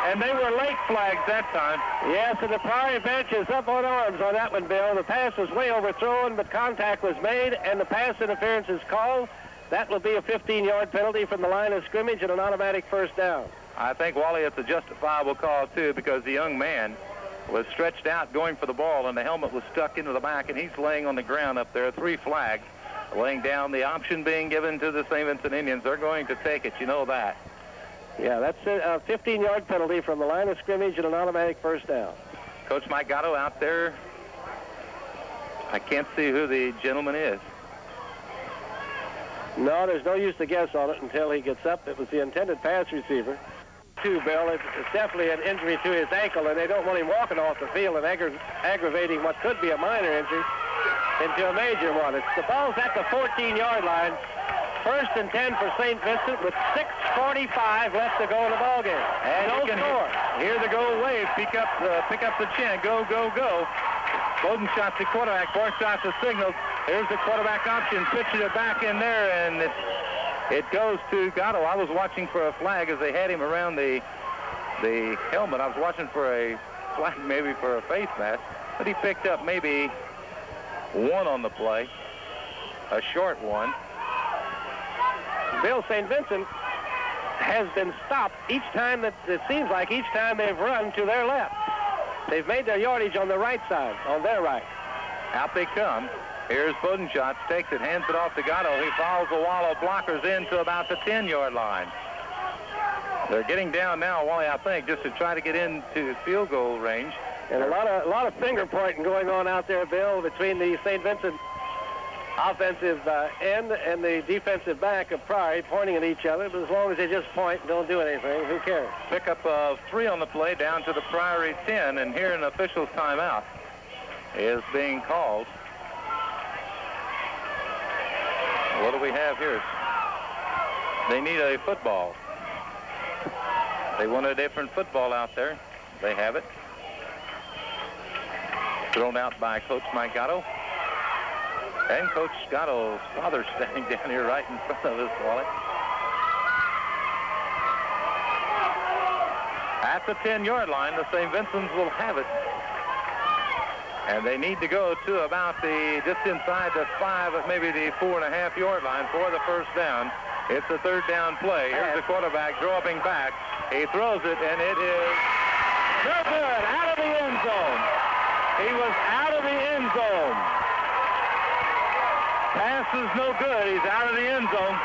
And they were late flags that time. Yes, and the Priory bench is up on arms on that one, Bill. The pass was way overthrown, but contact was made, and the pass interference is called. That will be a 15-yard penalty from the line of scrimmage and an automatic first down. I think, Wally, it's a justifiable call, too, because the young man was stretched out going for the ball, and the helmet was stuck into the back, and he's laying on the ground up there. 3 flags laying down, the option being given to the St. Vincent Indians. They're going to take it. You know that. Yeah, that's a 15-yard penalty from the line of scrimmage and an automatic first down. Coach Mike Gatto out there. I can't see who the gentleman is. No, there's no use to guess on it until he gets up. It was the intended pass receiver. Bill, it's definitely an injury to his ankle, and they don't want him walking off the field and aggravating what could be a minor injury into a major one. The ball's at the 14-yard line. 1st and 10 for St. Vincent with 6:45 left to go in the ball game. And no score. Hear the go wave. Pick up the chant. Go, go, go. Bodenschatz, the quarterback. Bodenschatz, the signals. Here's the quarterback option. Pitching it back in there, and it goes to Gatto. I was watching for a flag as they had him around the helmet. I was watching for a flag, maybe for a face mask, but he picked up maybe 1 on the play, a short one. Bill, St. Vincent has been stopped each time that it seems like each time they've run to their left. They've made their yardage on the right side, on their right. Out they come. Here's Bodenschatz, takes it, hands it off to Gatto. He follows the wall of blockers into about the 10-yard line. They're getting down now, Wally, I think, just to try to get into field goal range. And a lot of finger pointing going on out there, Bill, between the St. Vincent offensive end and the defensive back of Priory, pointing at each other. But as long as they just point and don't do anything, who cares? Pickup of 3 on the play down to the Priory 10, and here an official's timeout is being called. What do we have here? They need a football. They want a different football out there. They have it. Thrown out by Coach Mike Gatto. And Coach Gatto's father standing down here right in front of us, Wally. At the 10-yard line, the St. Vincent's will have it. And they need to go to about just inside the 5, maybe the 4.5-yard line for the first down. It's a 3rd down play. Here's the quarterback dropping back. He throws it, and it is no good, out of the end zone. He was out of the end zone. Pass is no good. He's out of the end zone.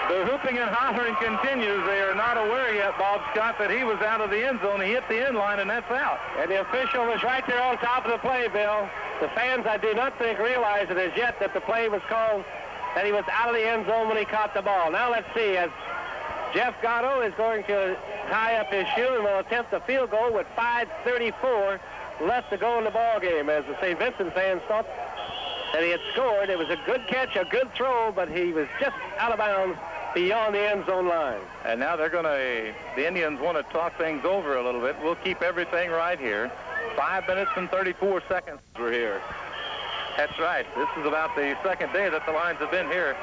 The hooping and hollering continues. They are not aware yet, Bob Scott, that he was out of the end zone. He hit the end line, and that's out. And the official was right there on top of the play, Bill. The fans, I do not think, realize it as yet that the play was called, that he was out of the end zone when he caught the ball. Now let's see, as Jeff Gatto is going to tie up his shoe and will attempt a field goal with 5:34 left to go in the ball game. As the St. Vincent fans thought that he had scored, it was a good catch, a good throw, but he was just out of bounds beyond the end zone line. And now they're going to, the Indians want to talk things over a little bit. We'll keep everything right here. 5 minutes and 34 seconds we're here. That's right. This is about the second day that the Lions have been here.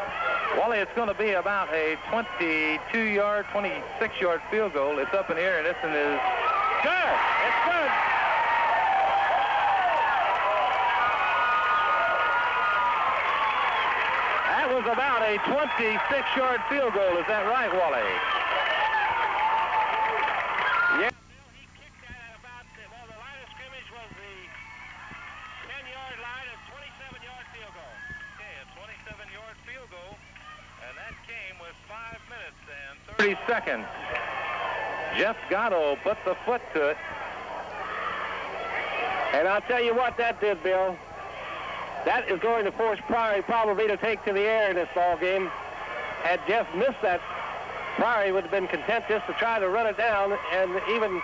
Wally, it's going to be about a 22-yard, 26-yard field goal. It's up in the air, and this one is good. It's good. That was about a 26-yard field goal. Is that right, Wally? Yeah. He kicked that at about, well, the line of scrimmage was the 10-yard line, a 27-yard field goal. Okay, a 27-yard field goal, and that came with 5 minutes and 30 seconds. Jeff Gatto put the foot to it. And I'll tell you what that did, Bill. That is going to force Priory probably to take to the air in this ball game. Had Jeff missed that, Priory would have been content just to try to run it down and even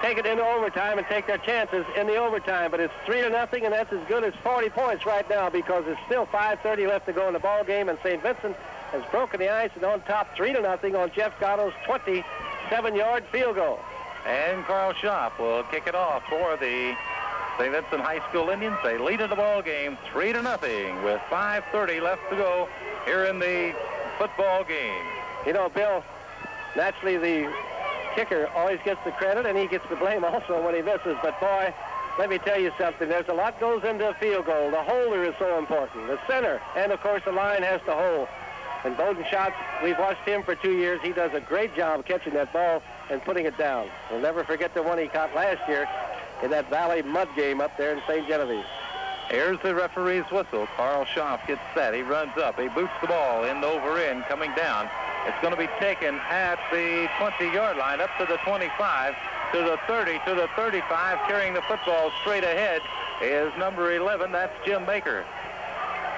take it into overtime and take their chances in the overtime. But it's 3-0, and that's as good as 40 points right now because it's still 5:30 left to go in the ball game, and St. Vincent has broken the ice and on top 3-0 on Jeff Gatto's 27-yard field goal. And Carl Schaff will kick it off for the St. Vincent High School Indians. They lead in the ball game 3-0 with 5:30 left to go here in the football game. You know, Bill, naturally the kicker always gets the credit and he gets the blame also when he misses. But boy, let me tell you something. There's a lot goes into a field goal. The holder is so important. The center, and of course the line has to hold. And Bowden Schatz, we've watched him for 2 years. He does a great job catching that ball and putting it down. We'll never forget the one he caught last year in that Valley mud game up there in St. Genevieve. Here's the referee's whistle. Carl Schaff gets set. He runs up. He boots the ball end over end coming down. It's going to be taken at the 20-yard line up to the 25, to the 30, to the 35. Carrying the football straight ahead is number 11. That's Jim Baker.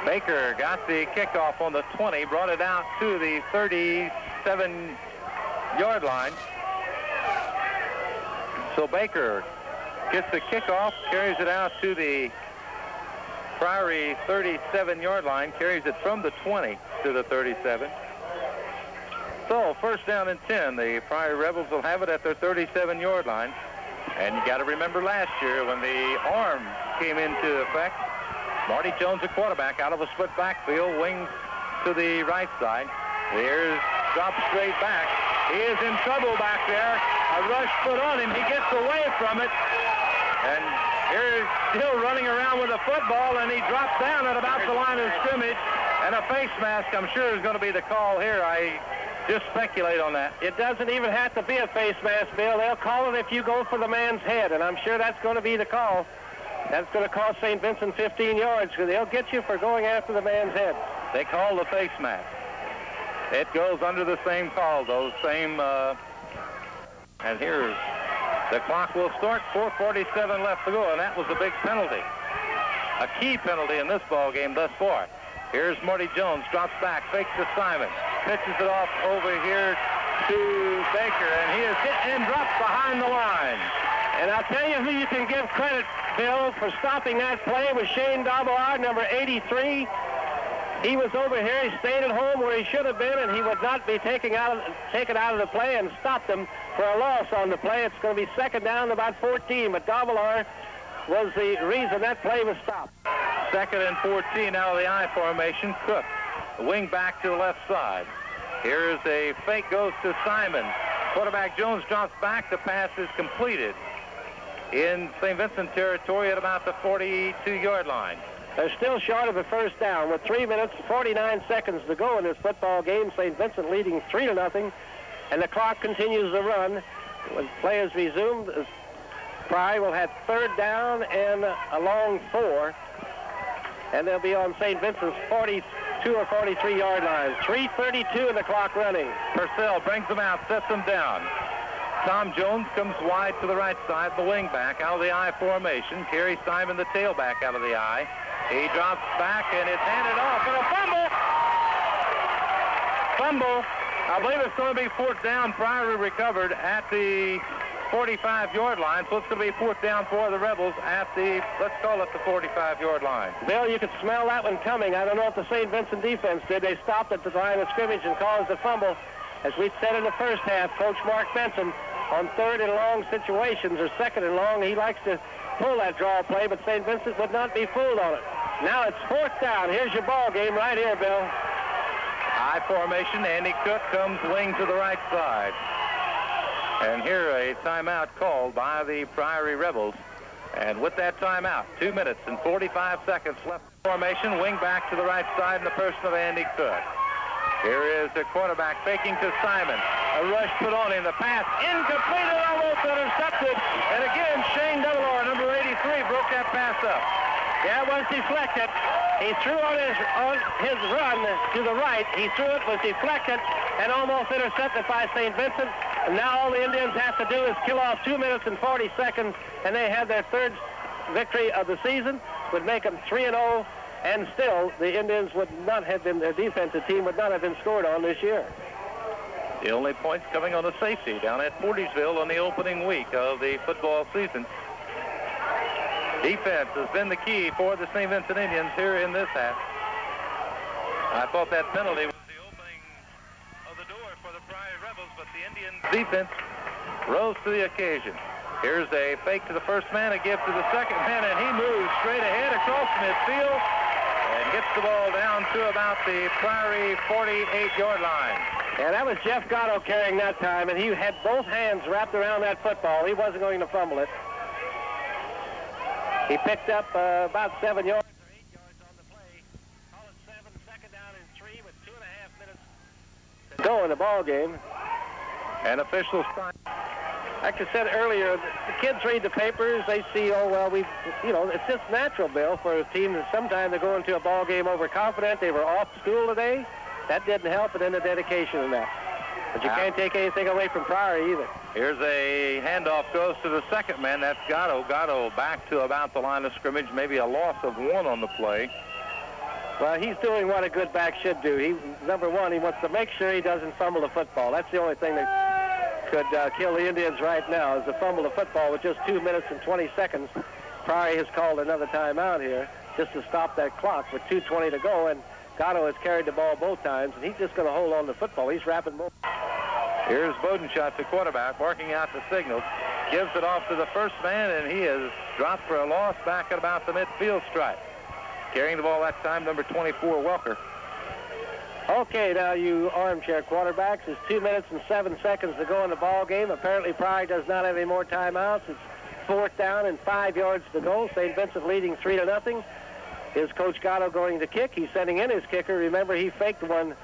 Baker got the kickoff on the 20, brought it out to the 37-yard line. So Baker gets the kickoff, carries it out to the Priory 37-yard line, carries it from the 20 to the 37. So first down and 10. The Priory Rebels will have it at their 37-yard line. And you got to remember last year when the arm came into effect, Marty Jones, a quarterback, out of a split backfield, wings to the right side. Here's drop straight back. He is in trouble back there. A rush put on him. He gets away from it. And here's still running around with a football, and he drops down at about the line of scrimmage. And a face mask, I'm sure, is going to be the call here. I just speculate on that. It doesn't even have to be a face mask, Bill. They'll call it if you go for the man's head, and I'm sure that's going to be the call. That's going to cost St. Vincent 15 yards, because they'll get you for going after the man's head. They call the face mask. It goes under the same call, those same, and here's the clock will start, 4:47 left to go, and that was a big penalty. A key penalty in this ball game thus far. Here's Marty Jones, drops back, fakes to Simon, pitches it off over here to Baker, and he is hit and drops behind the line. And I'll tell you who you can give credit, Bill, for stopping that play was Shane Davillard, number 83. He was over here. He stayed at home where he should have been, and he would not be taken out of the play and stopped them for a loss on the play. It's going to be second down about 14, but Davillard was the reason that play was stopped. Second and 14 out of the I formation. Cook, wing back to the left side. Here's a fake, goes to Simon. Quarterback Jones drops back. The pass is completed in St. Vincent territory at about the 42-yard line. They're still short of the first down with 3 minutes, 49 seconds to go in this football game. St. Vincent leading 3-0. and the clock continues to run. When players resume, Priory will have third down and a long 4, and they'll be on St. Vincent's 42 or 43-yard line. 3:32 and the clock running. Purcell brings them out, sets them down. Tom Jones comes wide to the right side, the wing back out of the I formation. Kerry Simon, the tailback, out of the I. He drops back, and it's handed off for a fumble. Fumble. I believe it's going to be fourth down. Priory recovered at the 45-yard line, so it's going to be fourth down for the Rebels at the, let's call it the 45-yard line. Bill, you could smell that one coming. I don't know if the St. Vincent defense did. They stopped at the line of scrimmage and caused the fumble. As we said in the first half, Coach Mark Benson, on third and long situations or second and long, he likes to pull that draw play, but St. Vincent would not be fooled on it. Now it's fourth down. Here's your ball game right here, Bill. I formation. Andy Cook comes wing to the right side. And here a timeout called by the Priory Rebels. And with that timeout, 2 minutes and 45 seconds left. Formation, wing back to the right side in the person of Andy Cook. Here is the quarterback faking to Simon. A rush put on him. The pass incomplete and almost intercepted. And again, Shane Delaware, number 83, broke that pass up. Yeah, it was deflected. He threw on his run to the right. He threw it, was deflected, and almost intercepted by St. Vincent. And now all the Indians have to do is kill off 2 minutes and 40 seconds, and they have their third victory of the season. Would make them 3-0, and still the Indians would not have been, their defensive team would not have been scored on this year. The only points coming on a safety down at Fortysville on the opening week of the football season. Defense has been the key for the St. Vincent Indians here in this half. I thought that penalty was the opening of the door for the Priory Rebels, but the Indians defense rose to the occasion. Here's a fake to the first man, a give to the second man, and he moves straight ahead across midfield and gets the ball down to about the Priory 48-yard line. Yeah, that was Jeff Gatto carrying that time, and he had both hands wrapped around that football. He wasn't going to fumble it. He picked up about 7 yards or 8 yards on the play. Call it 7, second down and 3 with 2.5 minutes to go in the ball game. And officials time. Like I said earlier, the kids read the papers. They see, oh, well, it's just natural, Bill, for a team that sometimes they go into a ball game overconfident. They were off school today. That didn't help, and then the dedication in that. But you can't take anything away from Priory either. Here's a handoff, goes to the second man. That's Gatto. Gatto back to about the line of scrimmage, maybe a loss of 1 on the play. Well, he's doing what a good back should do. Number one, he wants to make sure he doesn't fumble the football. That's the only thing that could kill the Indians right now, is to fumble the football with just 2 minutes and 20 seconds. Priory has called another timeout here just to stop that clock with 2:20 to go, and Gatto has carried the ball both times, and he's just going to hold on to the football. He's wrapping both. Here's Bodenschott, the quarterback, barking out the signals. Gives it off to the first man, and he is dropped for a loss back at about the midfield stripe. Carrying the ball that time, number 24, Welker. Okay, now you armchair quarterbacks. It's 2 minutes and 7 seconds to go in the ball game. Apparently Priory does not have any more timeouts. It's fourth down and 5 yards to go. St. Vincent leading 3-0. Is Coach Gatto going to kick? He's sending in his kicker. Remember, he faked one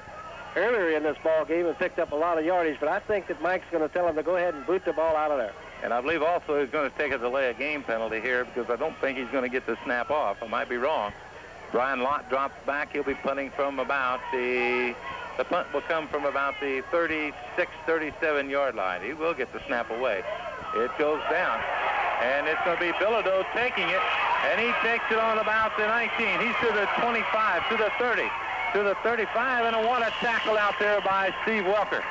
earlier in this ball game and picked up a lot of yardage, but I think that Mike's going to tell him to go ahead and boot the ball out of there. And I believe also he's going to take a delay of game penalty here, because I don't think he's going to get the snap off. I might be wrong. Brian Lott drops back. He'll be punting from about the punt will come from about the 36, 37-yard line. He will get the snap away. It goes down, and it's going to be Bilodeau taking it, and he takes it on about the 19. He's to the 25, to the 30. To the 35, and what a tackle out there by Steve Welker.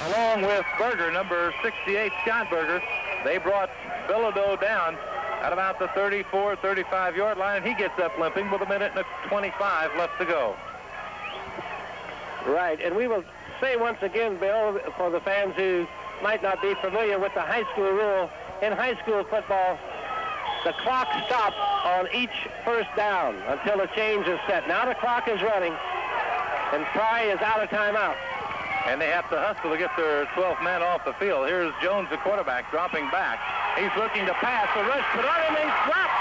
Along with Berger, number 68, Scott Berger, they brought Bilodeau down at about the 34, 35-yard line, and he gets up limping with 1:25 left to go. Right, and we will say once again, Bill, for the fans who might not be familiar with the high school rule, in high school football, the clock stops on each first down until a change is set. Now the clock is running, and Priory is out of timeout. And they have to hustle to get their 12th man off the field. Here's Jones, the quarterback, dropping back. He's looking to pass. The rush put on him, and he's dropped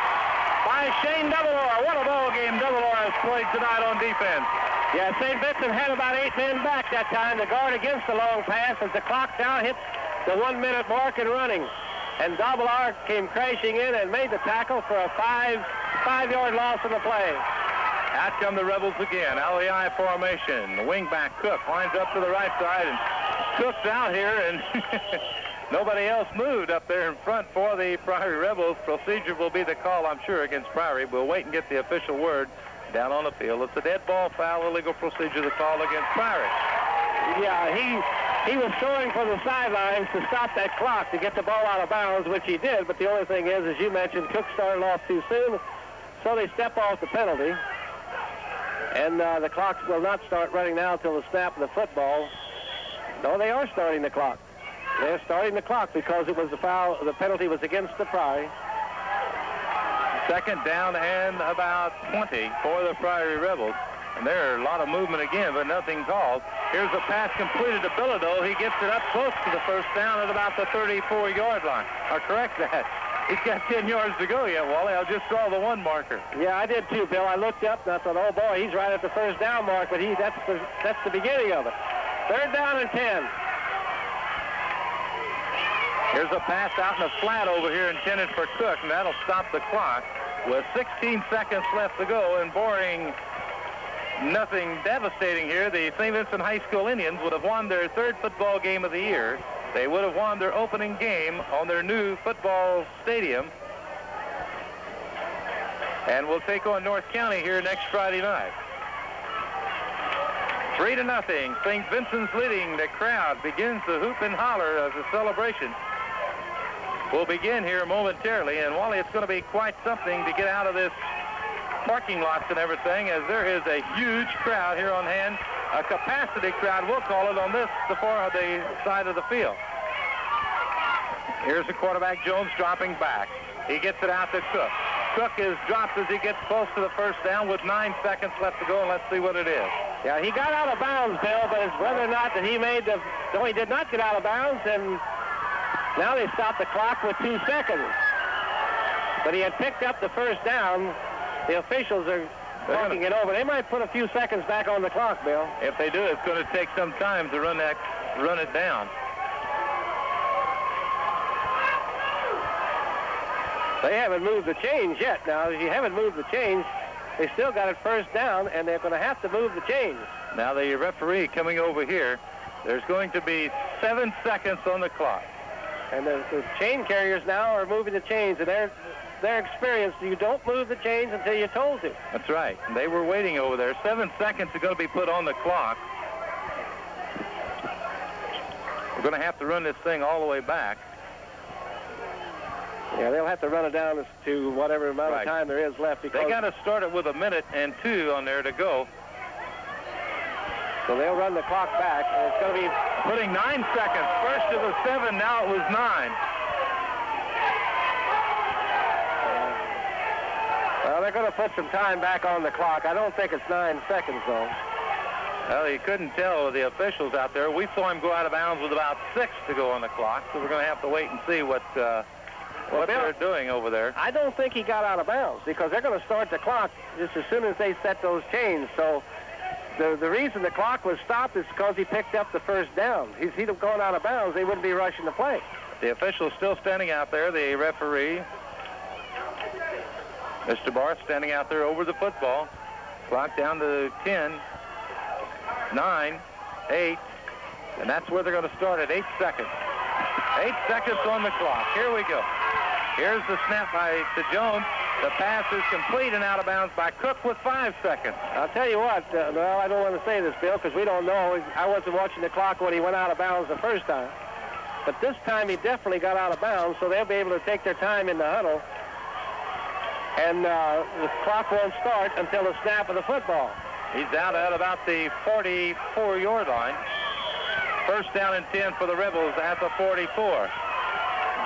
by Shane Delaware. What a ball game Delaware has played tonight on defense. Yeah, St. Vincent had about 8 men back that time to guard against the long pass as the clock now hit the 1-minute mark and running. And Double R came crashing in and made the tackle for a five-yard loss in the play. Out come the Rebels again. Out of the I formation. The wingback Cook lines up to the right side, and Cook's out here, and nobody else moved up there in front for the Priory Rebels. Procedure will be the call, I'm sure, against Priory. We'll wait and get the official word down on the field. It's a dead ball foul, illegal procedure, the call against Priory. Yeah, he was throwing for the sidelines to stop that clock to get the ball out of bounds, which he did. But the only thing is, as you mentioned, Cook started off too soon, so they step off the penalty. And the clock will not start running now until the snap of the football. No, they are starting the clock. They're starting the clock because it was the foul. The penalty was against the Priory. Second down and about 20 for the Priory Rebels. And there are a lot of movement again, but nothing called. Here's a pass completed to Bilodeau. He gets it up close to the first down at about the 34-yard line. I'll correct that. He's got 10 yards to go yet, Wally. I just saw the 1 marker. Yeah, I did too, Bill. I looked up and I thought, oh boy, he's right at the first down mark, but that's the beginning of it. Third down and 10. Here's a pass out in the flat over here intended for Cook, and that'll stop the clock with 16 seconds left to go, and boring nothing devastating here. The St. Vincent High School Indians would have won their 3rd football game of the year. They would have won their opening game on their new football stadium, and will take on North County here next Friday night. 3-0. St. Vincent's leading. The crowd begins to hoop and holler as a celebration will begin here momentarily. And Wally, it's going to be quite something to get out of this parking lots and everything, as there is a huge crowd here on hand. A capacity crowd, we'll call it, on the side of the field. Here's the quarterback, Jones, dropping back. He gets it out to Cook. Cook is dropped as he gets close to the first down with 9 seconds left to go, and let's see what it is. Yeah, he got out of bounds, Bill, but it's whether or not that he made the... No, he did not get out of bounds, and now they stopped the clock with 2 seconds. But he had picked up the first down. The officials are talking it over. They might put a few seconds back on the clock, Bill. If they do, it's going to take some time to run it down. They haven't moved the chains yet. Now, if you haven't moved the chains, they still got it first down, and they're going to have to move the chains. Now, the referee coming over here, there's going to be 7 seconds on the clock. And the chain carriers now are moving the chains, and their experience, you don't move the chains until you're told to. That's right. They were waiting over there. 7 seconds are going to be put on the clock. We're going to have to run this thing all the way back. Yeah, they'll have to run it down to whatever amount of time there is left. Because they got to start it with 1 minute and 2 on there to go. So they'll run the clock back, and it's going to be putting 9 seconds. First it was 7, now it was 9. Well, they're going to put some time back on the clock. I don't think it's 9 seconds, though. Well, you couldn't tell the officials out there. We saw him go out of bounds with about 6 to go on the clock, so we're going to have to wait and see what they're doing over there. I don't think he got out of bounds, because they're going to start the clock just as soon as they set those chains. So the reason the clock was stopped is because he picked up the first down. If he'd have gone out of bounds, they wouldn't be rushing the play. The official's still standing out there, the referee, Mr. Barth, standing out there over the football. Clock down to 10, 9, 8, and that's where they're going to start at 8 seconds. 8 seconds on the clock. Here we go. Here's the snap to Jones. The pass is complete and out of bounds by Cook with 5 seconds. I'll tell you what, well, I don't want to say this, Bill, because we don't know. I wasn't watching the clock when he went out of bounds the first time. But this time he definitely got out of bounds, so they'll be able to take their time in the huddle. And the clock won't start until the snap of the football. He's out at about the 44-yard line. First down and 10 for the Rebels at the 44.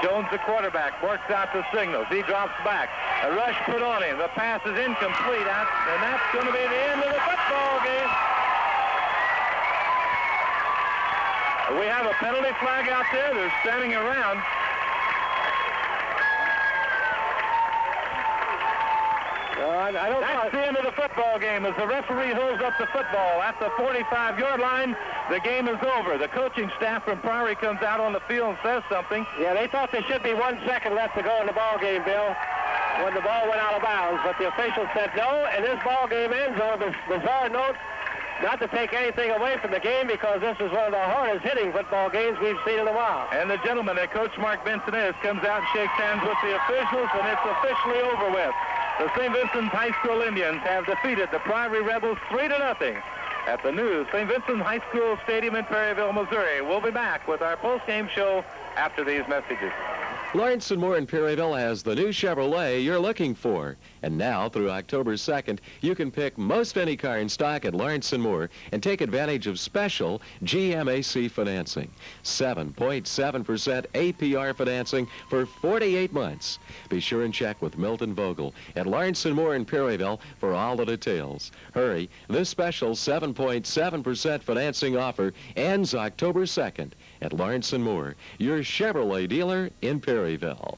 Jones, the quarterback, works out the signals. He drops back. A rush put on him. The pass is incomplete, and that's going to be the end of the football game. We have a penalty flag out there. They're standing around. I don't That's the end of the football game as the referee holds up the football at the 45-yard line. The game is over. The coaching staff from Priory comes out on the field and says something. Yeah, they thought there should be 1 second left to go in the ball game, Bill, when the ball went out of bounds. But the officials said no, and this ball game ends on a bizarre note. Not to take anything away from the game, because this is one of the hardest hitting football games we've seen in a while. And the gentleman that Coach Mark Vincent is comes out and shakes hands with the officials, and it's officially over with. The St. Vincent High School Indians have defeated the Priory Rebels 3-0 at the new St. Vincent High School Stadium in Perryville, Missouri. We'll be back with our post-game show after these messages. Lawrence & Moore in Perryville has the new Chevrolet you're looking for. And now, through October 2nd, you can pick most any car in stock at Lawrence & Moore and take advantage of special GMAC financing. 7.7% APR financing for 48 months. Be sure and check with Milton Vogel at Lawrence & Moore in Perryville for all the details. Hurry, this special 7.7% financing offer ends October 2nd at Lawrence & Moore, your Chevrolet dealer in Perryville.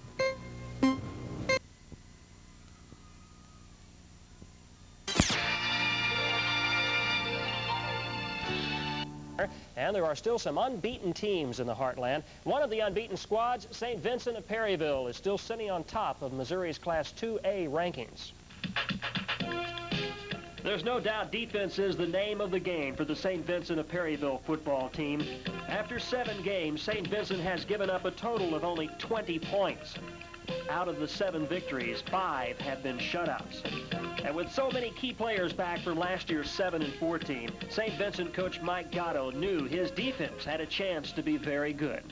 And there are still some unbeaten teams in the Heartland. One of the unbeaten squads, St. Vincent of Perryville, is still sitting on top of Missouri's Class 2A rankings. There's no doubt defense is the name of the game for the St. Vincent of Perryville football team. After 7 games, St. Vincent has given up a total of only 20 points. Out of the 7 victories, 5 have been shutouts. And with so many key players back from last year's 7-4 team, St. Vincent coach Mike Gatto knew his defense had a chance to be very good.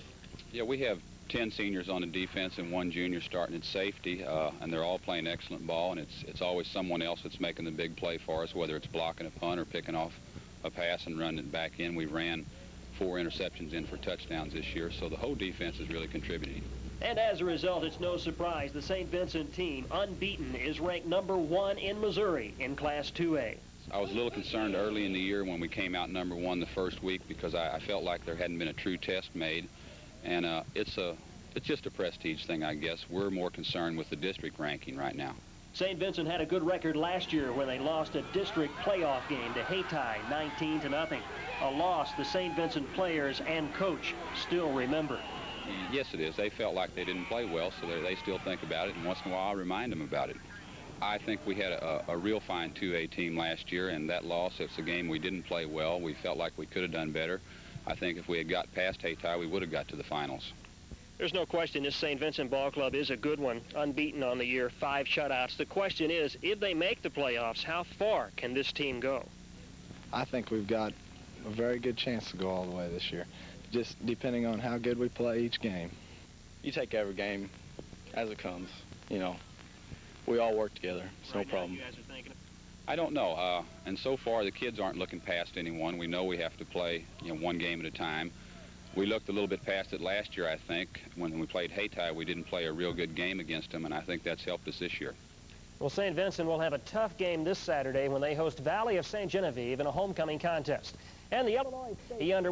Yeah, we have 10 seniors on the defense and 1 junior starting at safety, and they're all playing excellent ball, and it's always someone else that's making the big play for us, whether it's blocking a punt or picking off a pass and running it back in. We ran 4 interceptions in for touchdowns this year, so the whole defense is really contributing. And as a result, it's no surprise the St. Vincent team, unbeaten, is ranked number 1 in Missouri in Class 2A. I was a little concerned early in the year when we came out number 1 the first week, because I felt like there hadn't been a true test made. And it's just a prestige thing, I guess. We're more concerned with the district ranking right now. St. Vincent had a good record last year when they lost a district playoff game to Hayti, 19-0. A loss the St. Vincent players and coach still remember. Yes, it is. They felt like they didn't play well, so they still think about it, and once in a while I remind them about it. I think we had a real fine 2A team last year, and that loss, it's a game we didn't play well. We felt like we could have done better. I think if we had got past Hayti, we would have got to the finals. There's no question this St. Vincent ball club is a good one, unbeaten on the year, 5 shutouts. The question is, if they make the playoffs, how far can this team go? I think we've got a very good chance to go all the way this year, just depending on how good we play each game. You take every game as it comes, you know. We all work together. It's no problem. You guys are thinking. I don't know, and so far the kids aren't looking past anyone. We know we have to play, 1 game at a time. We looked a little bit past it last year, I think. When we played Hayti, we didn't play a real good game against them, and I think that's helped us this year. Well, St. Vincent will have a tough game this Saturday when they host Valley of St. Genevieve in a homecoming contest. And the Illinois State under